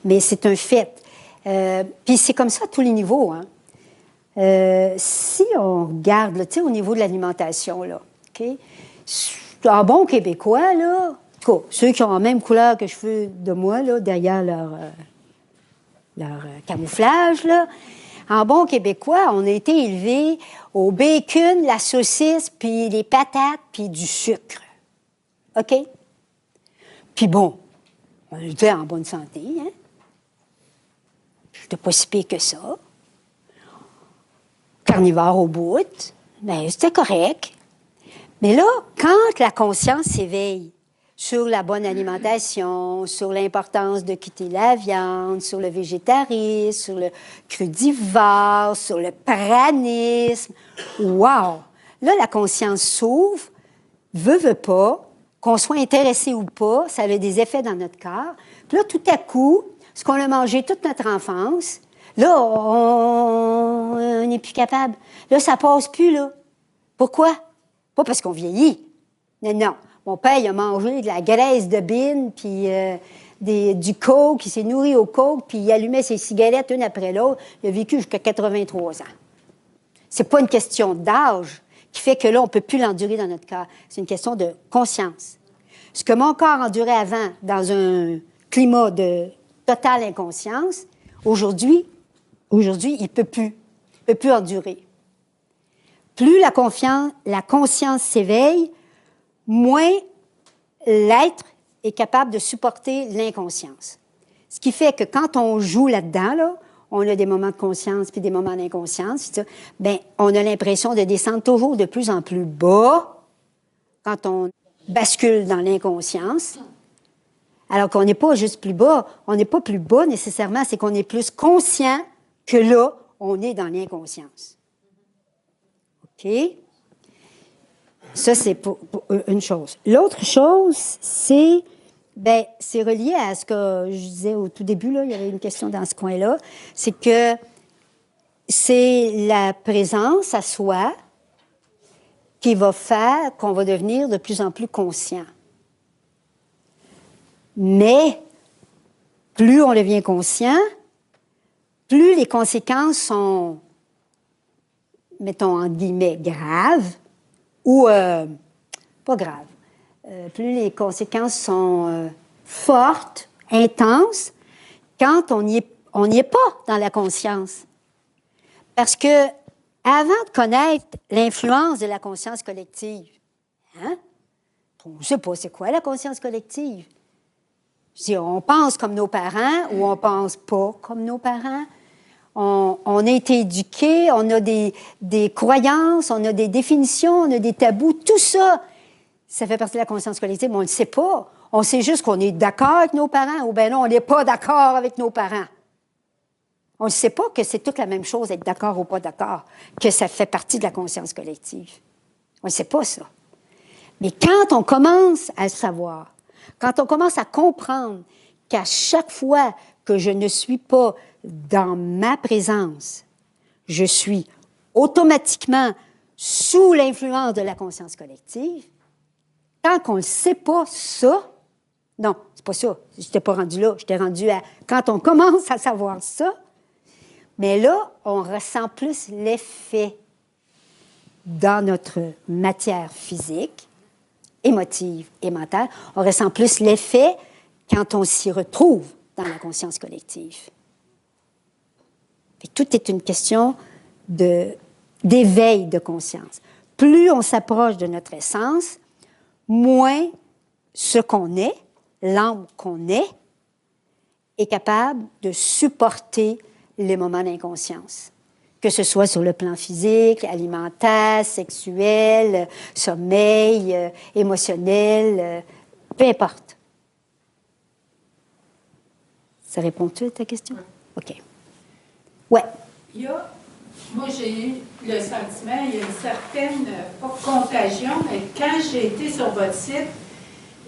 Mais c'est un fait. Puis c'est comme ça à tous les niveaux. Hein? Si on regarde, tu sais, au niveau de l'alimentation, là, OK? En bon québécois, là, ceux qui ont la même couleur que cheveux de moi, là, derrière leur camouflage, là, en bon québécois, on a été élevés au bacon, la saucisse, puis les patates, puis du sucre. OK? Puis bon, on était en bonne santé, hein? Je n'étais pas si pire que ça. Carnivore au bout, bien, c'était correct. Mais là, quand la conscience s'éveille sur la bonne alimentation, sur l'importance de quitter la viande, sur le végétarisme, sur le crudivore, sur le pranisme, wow! Là, la conscience s'ouvre, veut pas, qu'on soit intéressé ou pas, ça a des effets dans notre corps. Puis là, tout à coup, ce qu'on a mangé toute notre enfance, là, on n'est plus capable. Là, ça passe plus, là. Pourquoi? Pas parce qu'on vieillit. Non. Mon père, il a mangé de la graisse de bine, puis du coke, il s'est nourri au coke, puis il allumait ses cigarettes une après l'autre. Il a vécu jusqu'à 83 ans. C'est pas une question d'âge qui fait que là, on ne peut plus l'endurer dans notre corps. C'est une question de conscience. Ce que mon corps endurait avant dans un climat de totale inconscience, aujourd'hui, il ne peut plus. Il ne peut plus endurer. Plus la conscience s'éveille, moins l'être est capable de supporter l'inconscience. Ce qui fait que quand on joue là-dedans, là, on a des moments de conscience puis des moments d'inconscience, bien, on a l'impression de descendre toujours de plus en plus bas quand on bascule dans l'inconscience, alors qu'on n'est pas juste plus bas. On n'est pas plus bas nécessairement, c'est qu'on est plus conscient que là, on est dans l'inconscience. OK? Ça, c'est pour une chose. L'autre chose, c'est relié à ce que je disais au tout début, là, il y avait une question dans ce coin-là, c'est que c'est la présence à soi qui va faire qu'on va devenir de plus en plus conscient. Mais plus on devient conscient, plus les conséquences sont, mettons, en guillemets, graves, ou pas graves. Plus les conséquences sont fortes, intenses, quand on n'y est pas dans la conscience. Parce que avant de connaître l'influence de la conscience collective, hein, on ne sait pas c'est quoi la conscience collective. Si on pense comme nos parents ou on ne pense pas comme nos parents. On a été éduqués, on a des croyances, on a des définitions, on a des tabous, tout ça, ça fait partie de la conscience collective, mais on ne le sait pas. On sait juste qu'on est d'accord avec nos parents ou bien non, on n'est pas d'accord avec nos parents. On ne sait pas que c'est toute la même chose, être d'accord ou pas d'accord, que ça fait partie de la conscience collective. On ne sait pas ça. Mais quand on commence à le savoir, quand on commence à comprendre qu'à chaque fois que je ne suis pas dans ma présence, je suis automatiquement sous l'influence de la conscience collective, tant qu'on ne sait pas ça, non, c'est pas ça, je n'étais pas rendu là, j'étais rendu à, quand on commence à savoir ça, mais là, on ressent plus l'effet dans notre matière physique, émotive et mentale, on ressent plus l'effet quand on s'y retrouve dans la conscience collective. Et tout est une question d'éveil de conscience. Plus on s'approche de notre essence, moins ce qu'on est, l'âme qu'on est capable de supporter les moments d'inconscience. Que ce soit sur le plan physique, alimentaire, sexuel, sommeil, émotionnel, peu importe. Ça répond-tu à ta question? OK. Ouais. Moi, j'ai eu le sentiment, il y a une certaine, pas contagion, mais quand j'ai été sur votre site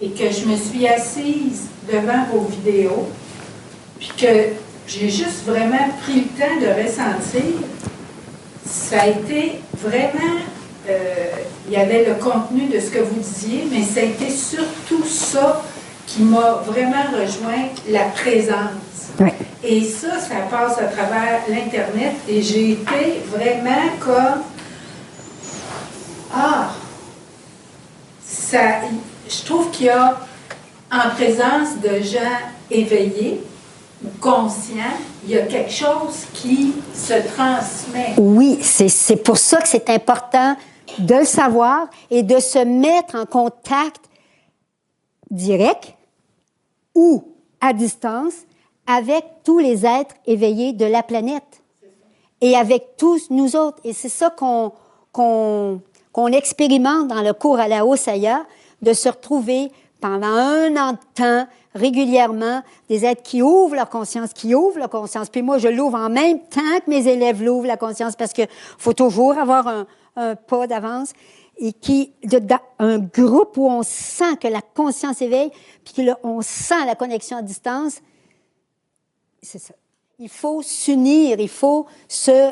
et que je me suis assise devant vos vidéos, puis que j'ai juste vraiment pris le temps de ressentir, ça a été vraiment, il y avait le contenu de ce que vous disiez, mais ça a été surtout ça qui m'a vraiment rejoint, la présence. Oui. Et ça passe à travers l'Internet et j'ai été vraiment comme, je trouve qu'il y a, en présence de gens éveillés, conscients, il y a quelque chose qui se transmet. Oui, c'est pour ça que c'est important de le savoir et de se mettre en contact direct ou à distance avec tous les êtres éveillés de la planète et avec tous nous autres. Et c'est ça qu'on expérimente dans le cours à la Osaya, de se retrouver pendant 1 an de temps, régulièrement, des êtres qui ouvrent leur conscience. Puis moi, je l'ouvre en même temps que mes élèves l'ouvrent, la conscience, parce qu'il faut toujours avoir un pas d'avance. Et un groupe où on sent que la conscience éveille, puis on sent la connexion à distance, c'est ça. Il faut s'unir, il faut se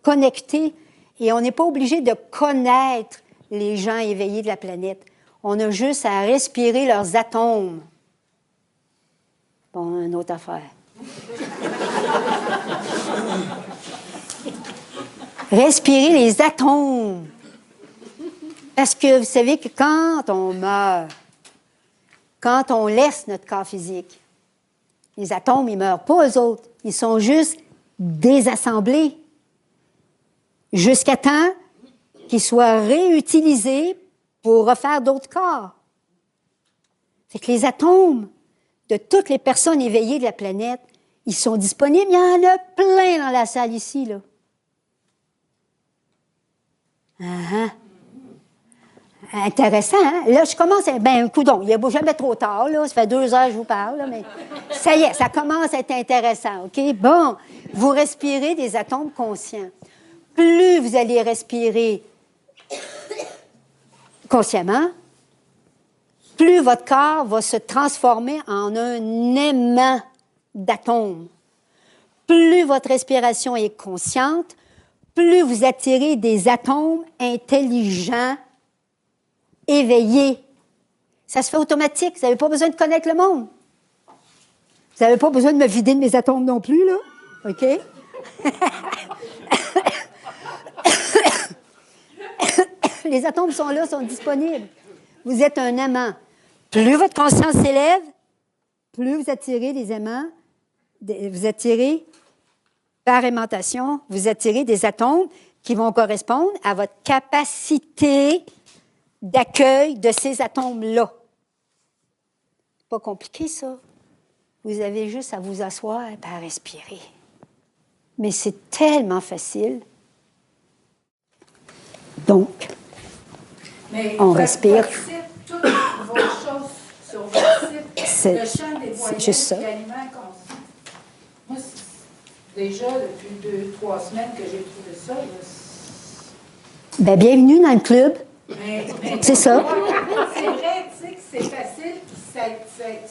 connecter. Et on n'est pas obligé de connaître les gens éveillés de la planète. On a juste à respirer leurs atomes. Bon, une autre affaire. Respirer les atomes Parce que vous savez que quand on meurt, quand on laisse notre corps physique, les atomes, ils ne meurent pas, eux autres. Ils sont juste désassemblés jusqu'à temps qu'ils soient réutilisés pour refaire d'autres corps. C'est que les atomes de toutes les personnes éveillées de la planète, ils sont disponibles. Il y en a plein dans la salle ici, là. Uh-huh. Intéressant, hein? Là, je commence à... Ben, coudonc, il n'est jamais trop tard, là. Ça fait 2 heures que je vous parle, là, mais ça y est, ça commence à être intéressant, OK? Bon, vous respirez des atomes conscients. Plus vous allez respirer consciemment, plus votre corps va se transformer en un aimant d'atomes. Plus votre respiration est consciente, plus vous attirez des atomes intelligents, éveillés. Ça se fait automatique. Vous n'avez pas besoin de connaître le monde. Vous n'avez pas besoin de me vider de mes atomes non plus, là. OK? Les atomes sont là, sont disponibles. Vous êtes un aimant. Plus votre conscience s'élève, plus vous attirez des aimants, vous attirez par aimantation, vous attirez des atomes qui vont correspondre à votre capacité d'accueil de ces atomes-là. Pas compliqué, ça. Vous avez juste à vous asseoir et à respirer. Mais c'est tellement facile. Donc, on respire. Toutes vos choses sur votre site, C'est le champ des voyages juste ça. d'aliments conscients. Moi, c'est déjà depuis 2-3 semaines que j'ai trouvé ça. Ben, bienvenue dans le club. Mais C'est ça. c'est vrai, tu sais, que c'est facile, puis ça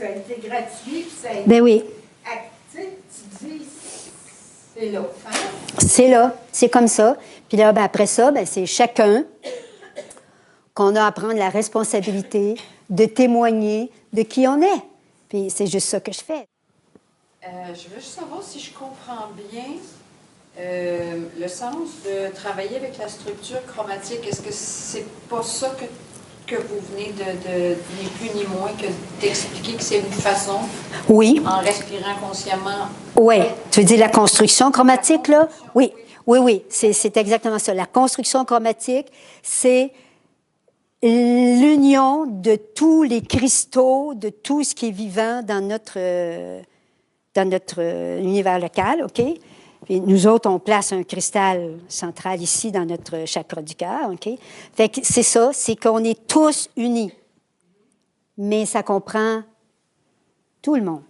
a été gratuit, puis ça a été... Ben oui. Tu dis, c'est là. Hein? C'est là, c'est comme ça. Puis là, ben, après ça, ben, c'est chacun qu'on a à prendre la responsabilité de témoigner de qui on est. Puis c'est juste ça que je fais. Je veux juste savoir si je comprends bien le sens de travailler avec la structure chromatique. Est-ce que c'est pas ça que vous venez de ni plus ni moins que d'expliquer que c'est une façon, Oui. en respirant consciemment? Oui. Tu veux dire la construction chromatique, là? Oui. Oui, oui. C'est exactement ça. La construction chromatique, c'est l'union de tous les cristaux, de tout ce qui est vivant dans notre univers local, OK? Puis nous autres, on place un cristal central ici dans notre chakra du cœur, OK? Fait que c'est ça, c'est qu'on est tous unis. Mais ça comprend tout le monde.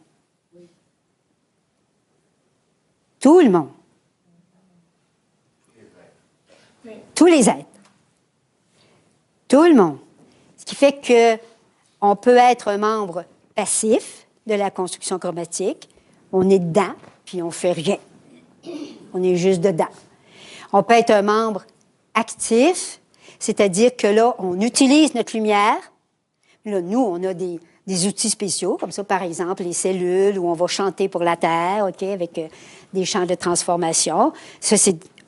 Tout le monde. Tous les êtres. Tout le monde. Ce qui fait qu'on peut être un membre passif de la construction chromatique. On est dedans, puis on ne fait rien. On est juste dedans. On peut être un membre actif, c'est-à-dire que là, on utilise notre lumière. Là, nous, on a des outils spéciaux, comme ça, par exemple, les cellules, où on va chanter pour la Terre, OK, avec des chants de transformation. Ça,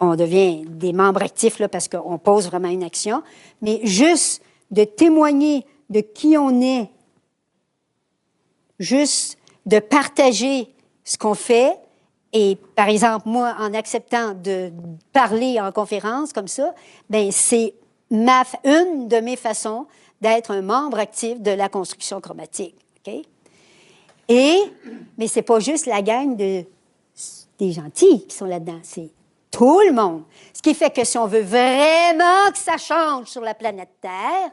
on devient des membres actifs, là, parce qu'on pose vraiment une action. Mais juste de témoigner de qui on est, juste de partager ce qu'on fait. Et, par exemple, moi, en acceptant de parler en conférence comme ça, ben c'est une de mes façons d'être un membre actif de la construction chromatique. OK? Mais c'est pas juste la gang des gentils qui sont là-dedans, c'est tout le monde. Ce qui fait que si on veut vraiment que ça change sur la planète Terre,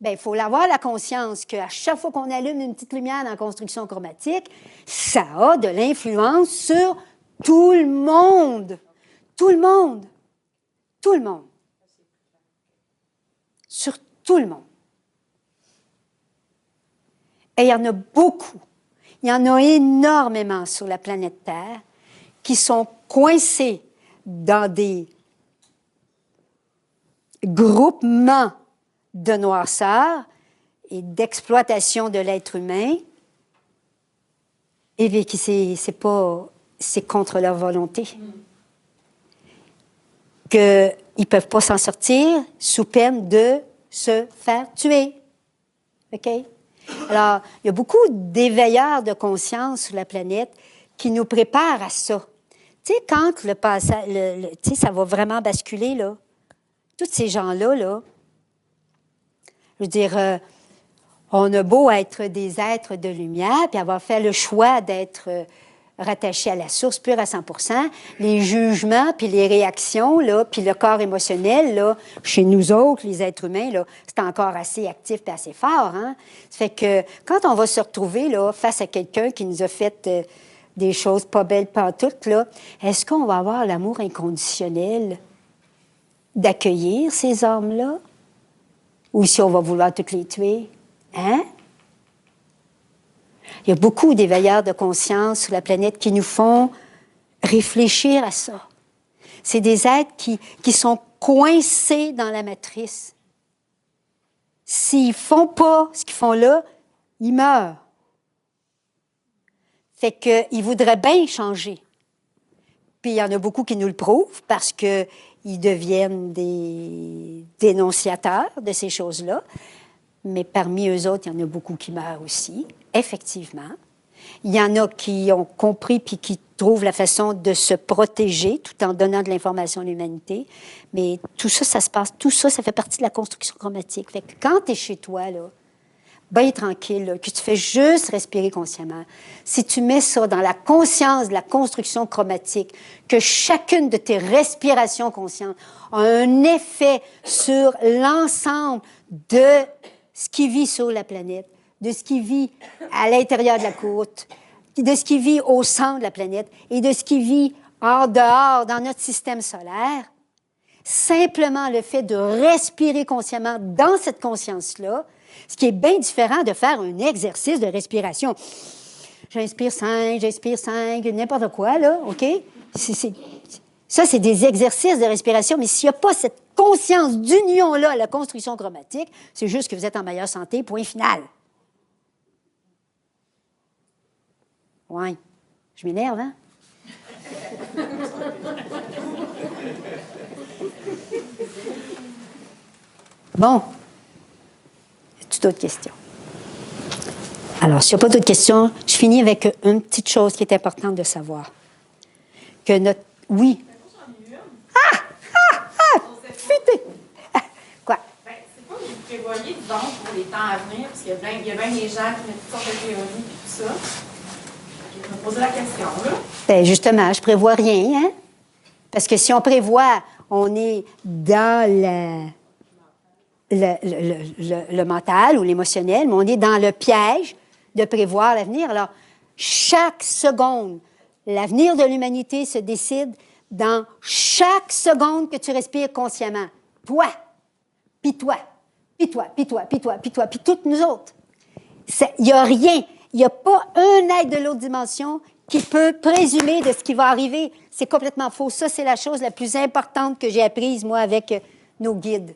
ben, il faut avoir la conscience qu'à chaque fois qu'on allume une petite lumière dans la construction chromatique, ça a de l'influence sur tout le monde. Tout le monde. Tout le monde. Sur tout le monde. Et il y en a beaucoup. Il y en a énormément sur la planète Terre qui sont coincés dans des groupements de noirceur et d'exploitation de l'être humain, et c'est contre leur volonté. Qu'ils ils ne peuvent pas s'en sortir sous peine de se faire tuer. OK? Alors, il y a beaucoup d'éveilleurs de conscience sur la planète qui nous préparent à ça. Tu sais, quand le passage, tu sais, ça va vraiment basculer, là, tous ces gens-là, là, je veux dire, on a beau être des êtres de lumière, puis avoir fait le choix d'être rattachés à la source pure à 100%, les jugements, puis les réactions, là, puis le corps émotionnel, là, chez nous autres, les êtres humains, là, c'est encore assez actif et assez fort. Hein? Ça fait que quand on va se retrouver là, face à quelqu'un qui nous a fait des choses pas belles pantoute, là, est-ce qu'on va avoir l'amour inconditionnel d'accueillir ces hommes-là? Ou si on va vouloir toutes les tuer? Hein? Il y a beaucoup d'éveilleurs de conscience sur la planète qui nous font réfléchir à ça. C'est des êtres qui sont coincés dans la matrice. S'ils ne font pas ce qu'ils font là, ils meurent. Fait qu'ils voudraient bien changer. Puis il y en a beaucoup qui nous le prouvent parce qu'ils deviennent des dénonciateurs de ces choses-là. Mais parmi eux autres, il y en a beaucoup qui meurent aussi, effectivement. Il y en a qui ont compris puis qui trouvent la façon de se protéger tout en donnant de l'information à l'humanité. Mais tout ça, ça se passe, tout ça, ça fait partie de la construction chromatique. Fait que quand tu es chez toi, là, bien tranquille, là, que tu fais juste respirer consciemment, si tu mets ça dans la conscience de la construction chromatique, que chacune de tes respirations conscientes a un effet sur l'ensemble de ce qui vit sur la planète, de ce qui vit à l'intérieur de la côte, de ce qui vit au centre de la planète et de ce qui vit hors dehors dans notre système solaire, simplement le fait de respirer consciemment dans cette conscience-là, ce qui est bien différent de faire un exercice de respiration. J'inspire 5, n'importe quoi, là, OK? Ça, c'est des exercices de respiration, mais s'il n'y a pas cette conscience d'union-là à la construction chromatique, c'est juste que vous êtes en meilleure santé, point final. Ouais. Je m'énerve, hein? Bon. As-tu d'autres questions? Alors, s'il n'y a pas d'autres questions, je finis avec une petite chose qui est importante de savoir. Que notre... Oui. Futé! Quoi? Ben, c'est quoi que vous prévoyez, disons, pour les temps à venir? Parce qu'il y a bien des gens qui mettent toutes sortes de théories et tout ça. Je me posais la question, là. Bien, justement, je prévois rien, hein? Parce que si on prévoit, on est dans le mental ou l'émotionnel, mais on est dans le piège de prévoir l'avenir. Alors, chaque seconde, l'avenir de l'humanité se décide dans chaque seconde que tu respires consciemment. Toi, puis toi, puis toi, puis toi, puis toi, puis toi, puis toutes nous autres. Il n'y a rien. Il n'y a pas un être de l'autre dimension qui peut présumer de ce qui va arriver. C'est complètement faux. Ça, c'est la chose la plus importante que j'ai apprise, moi, avec nos guides.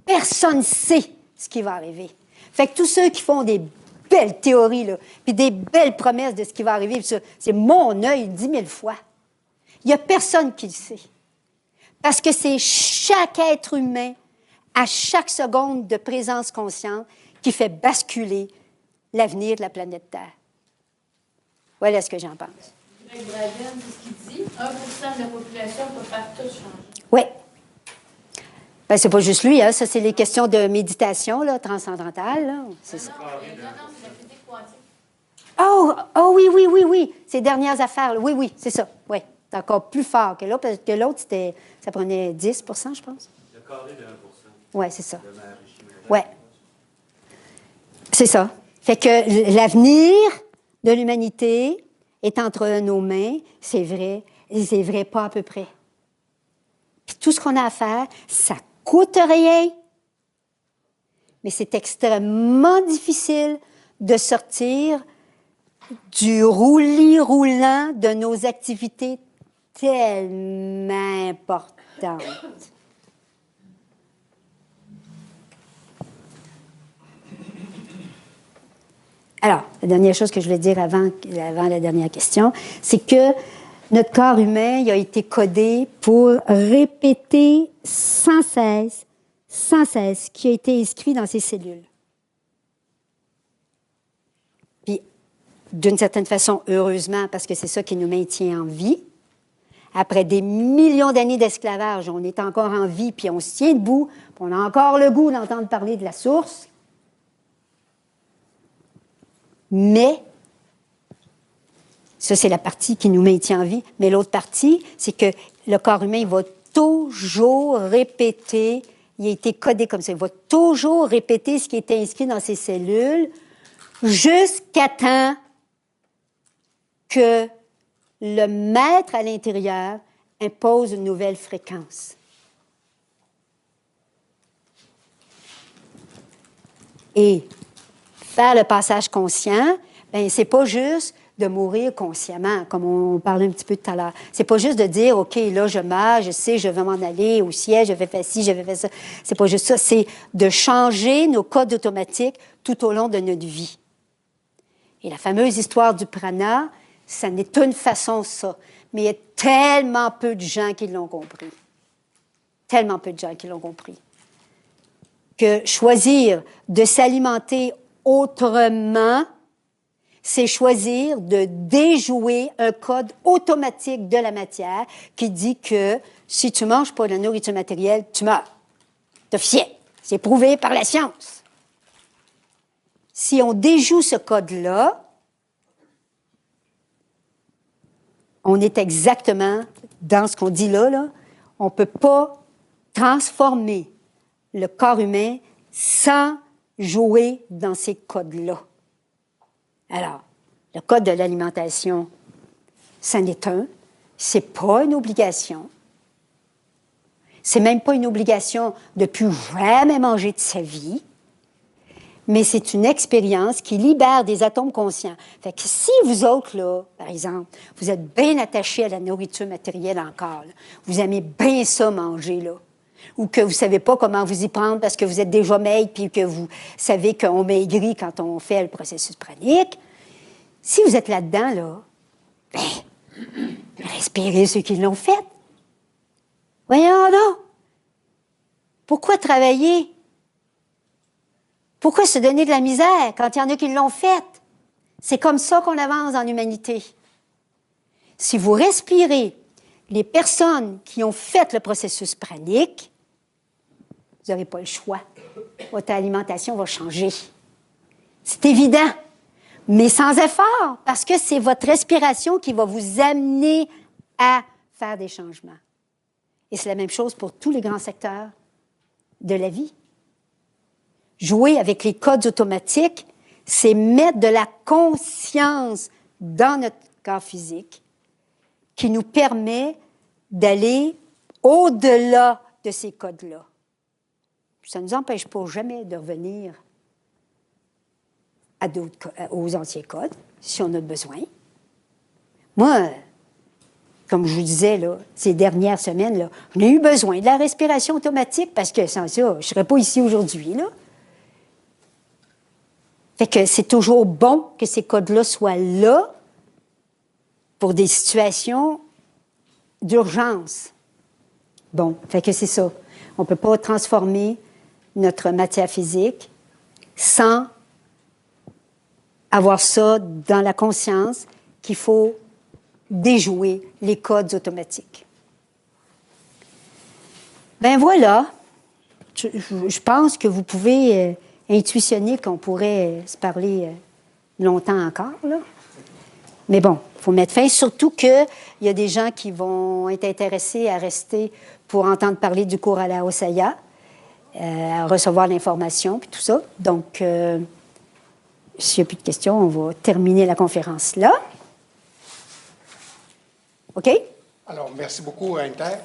Personne ne sait ce qui va arriver. Fait que tous ceux qui font des belles théories, là, puis des belles promesses de ce qui va arriver, c'est mon œil 10 000 fois. Il n'y a personne qui le sait. Parce que c'est chaque être humain, à chaque seconde de présence consciente, qui fait basculer l'avenir de la planète Terre. Voilà ce que j'en pense. Greg Braden, c'est ce qu'il dit. 1% de la population peut faire tout changer. Oui. Ben, c'est pas juste lui, hein. Ça, c'est les questions de méditation, là, transcendantale, là. C'est ça. Non, c'est la physique quantique. Oh, oui. Ces dernières affaires, là. Oui, c'est ça. Oui. C'est encore plus fort que l'autre, parce que l'autre, ça prenait 10 je pense. Le carré de 1%. Oui, c'est ça. Oui. C'est ça. Fait que l'avenir de l'humanité est entre nos mains, c'est vrai pas à peu près. Puis tout ce qu'on a à faire, ça coûte rien, mais c'est extrêmement difficile de sortir du roulis-roulant de nos activités tellement importantes. Alors, la dernière chose que je voulais dire avant la dernière question, c'est que Notre corps humain, il a été codé pour répéter sans cesse ce qui a été inscrit dans ses cellules. Puis, d'une certaine façon, heureusement, parce que c'est ça qui nous maintient en vie. Après des millions d'années d'esclavage, on est encore en vie, puis on se tient debout, puis on a encore le goût d'entendre parler de la source. Mais, ça, c'est la partie qui nous maintient en vie. Mais l'autre partie, c'est que le corps humain, il va toujours répéter, il a été codé comme ça, il va toujours répéter ce qui était inscrit dans ses cellules jusqu'à temps que le maître à l'intérieur impose une nouvelle fréquence. Et faire le passage conscient, bien, c'est pas juste de mourir consciemment, comme on parlait un petit peu tout à l'heure. C'est pas juste de dire, OK, là, je meurs, je sais, je vais m'en aller au ciel, je vais faire ci, je vais faire ça. C'est pas juste ça. C'est de changer nos codes automatiques tout au long de notre vie. Et la fameuse histoire du prana, ça n'est une façon, ça. Mais il y a tellement peu de gens qui l'ont compris. Tellement peu de gens qui l'ont compris. Que choisir de s'alimenter autrement, c'est choisir de déjouer un code automatique de la matière qui dit que si tu ne manges pas de la nourriture matérielle, tu meurs. D'officiel. C'est prouvé par la science. Si on déjoue ce code-là, on est exactement dans ce qu'on dit là. On ne peut pas transformer le corps humain sans jouer dans ces codes-là. Alors, le code de l'alimentation, c'en est un. C'est pas une obligation. C'est même pas une obligation de plus jamais manger de sa vie. Mais c'est une expérience qui libère des atomes conscients. Fait que si vous autres, là, par exemple, vous êtes bien attachés à la nourriture matérielle encore, là, vous aimez bien ça manger, là, ou que vous ne savez pas comment vous y prendre parce que vous êtes déjà maigre puis que vous savez qu'on maigrit quand on fait le processus pranique, si vous êtes là-dedans, là, ben, respirez ceux qui l'ont fait. Voyons donc. Pourquoi travailler? Pourquoi se donner de la misère quand il y en a qui l'ont fait? C'est comme ça qu'on avance en humanité. Si vous respirez les personnes qui ont fait le processus pranique, vous n'aurez pas le choix. Votre alimentation va changer. C'est évident, mais sans effort, parce que c'est votre respiration qui va vous amener à faire des changements. Et c'est la même chose pour tous les grands secteurs de la vie. Jouer avec les codes automatiques, c'est mettre de la conscience dans notre corps physique qui nous permet d'aller au-delà de ces codes-là. Ça ne nous empêche pas jamais de revenir aux anciens codes, si on a besoin. Moi, comme je vous disais, là, ces dernières semaines, là, j'en ai eu besoin de la respiration automatique parce que sans ça, je ne serais pas ici aujourd'hui, là. Fait que c'est toujours bon que ces codes-là soient là pour des situations d'urgence. Bon, fait que c'est ça. On ne peut pas transformer notre matière physique sans avoir ça dans la conscience qu'il faut déjouer les codes automatiques. Ben voilà, je pense que vous pouvez intuitionner qu'on pourrait se parler longtemps encore, là. Mais bon, il faut mettre fin, surtout qu'il y a des gens qui vont être intéressés à rester pour entendre parler du cours à la Osaya, à recevoir l'information, puis tout ça. Donc, s'il n'y a plus de questions, on va terminer la conférence là. OK? Alors, merci beaucoup, Inter.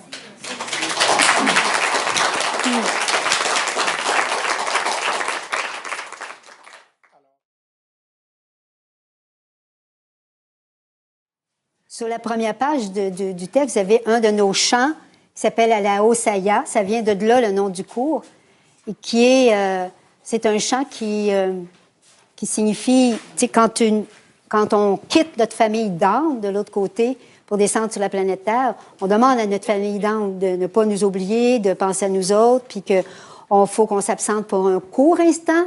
Sur la première page du texte, vous avez un de nos chants qui s'appelle « la Osaya ». Ça vient de là, le nom du cours. Et qui est... c'est un chant qui signifie, tu sais, quand on quitte notre famille d'âme de l'autre côté pour descendre sur la planète Terre, on demande à notre famille d'anges de ne pas nous oublier, de penser à nous autres, puis qu'il faut qu'on s'absente pour un court instant,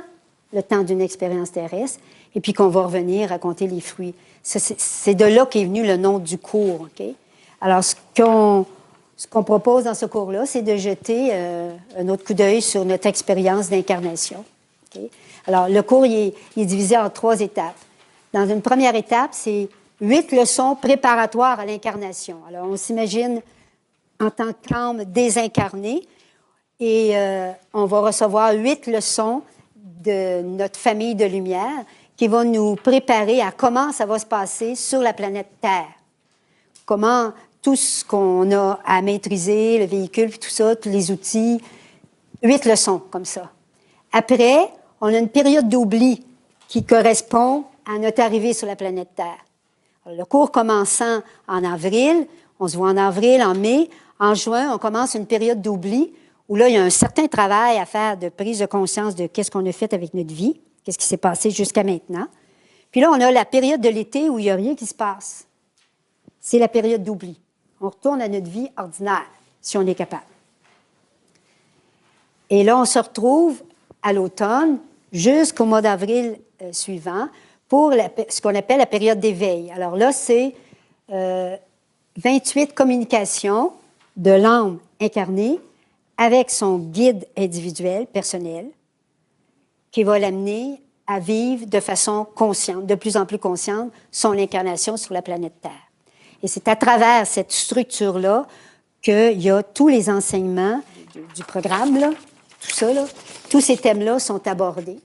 le temps d'une expérience terrestre, et puis qu'on va revenir raconter les fruits. C'est de là qu'est venu le nom du cours. Okay? Alors, ce qu'on propose dans ce cours-là, c'est de jeter un autre coup d'œil sur notre expérience d'incarnation. Okay? Alors, le cours il est divisé en 3 étapes. Dans une première étape, c'est 8 leçons préparatoires à l'incarnation. Alors, on s'imagine en tant qu'âme désincarnée et on va recevoir 8 leçons de notre famille de lumière qui vont nous préparer à comment ça va se passer sur la planète Terre. Comment tout ce qu'on a à maîtriser, le véhicule, puis tout ça, tous les outils, 8 leçons comme ça. Après, on a une période d'oubli qui correspond à notre arrivée sur la planète Terre. Alors, le cours commençant en avril, on se voit en avril, en mai, en juin, on commence une période d'oubli où là, il y a un certain travail à faire de prise de conscience de qu'est-ce qu'on a fait avec notre vie, qu'est-ce qui s'est passé jusqu'à maintenant. Puis là, on a la période de l'été où il n'y a rien qui se passe. C'est la période d'oubli. On retourne à notre vie ordinaire, si on est capable. Et là, on se retrouve à l'automne, jusqu'au mois d'avril suivant, pour ce qu'on appelle la période d'éveil. Alors là, c'est 28 communications de l'âme incarnée avec son guide individuel, personnel, qui va l'amener à vivre de façon consciente, de plus en plus consciente, son incarnation sur la planète Terre. Et c'est à travers cette structure-là qu'il y a tous les enseignements du programme, là, tout ça, là, tous ces thèmes-là sont abordés.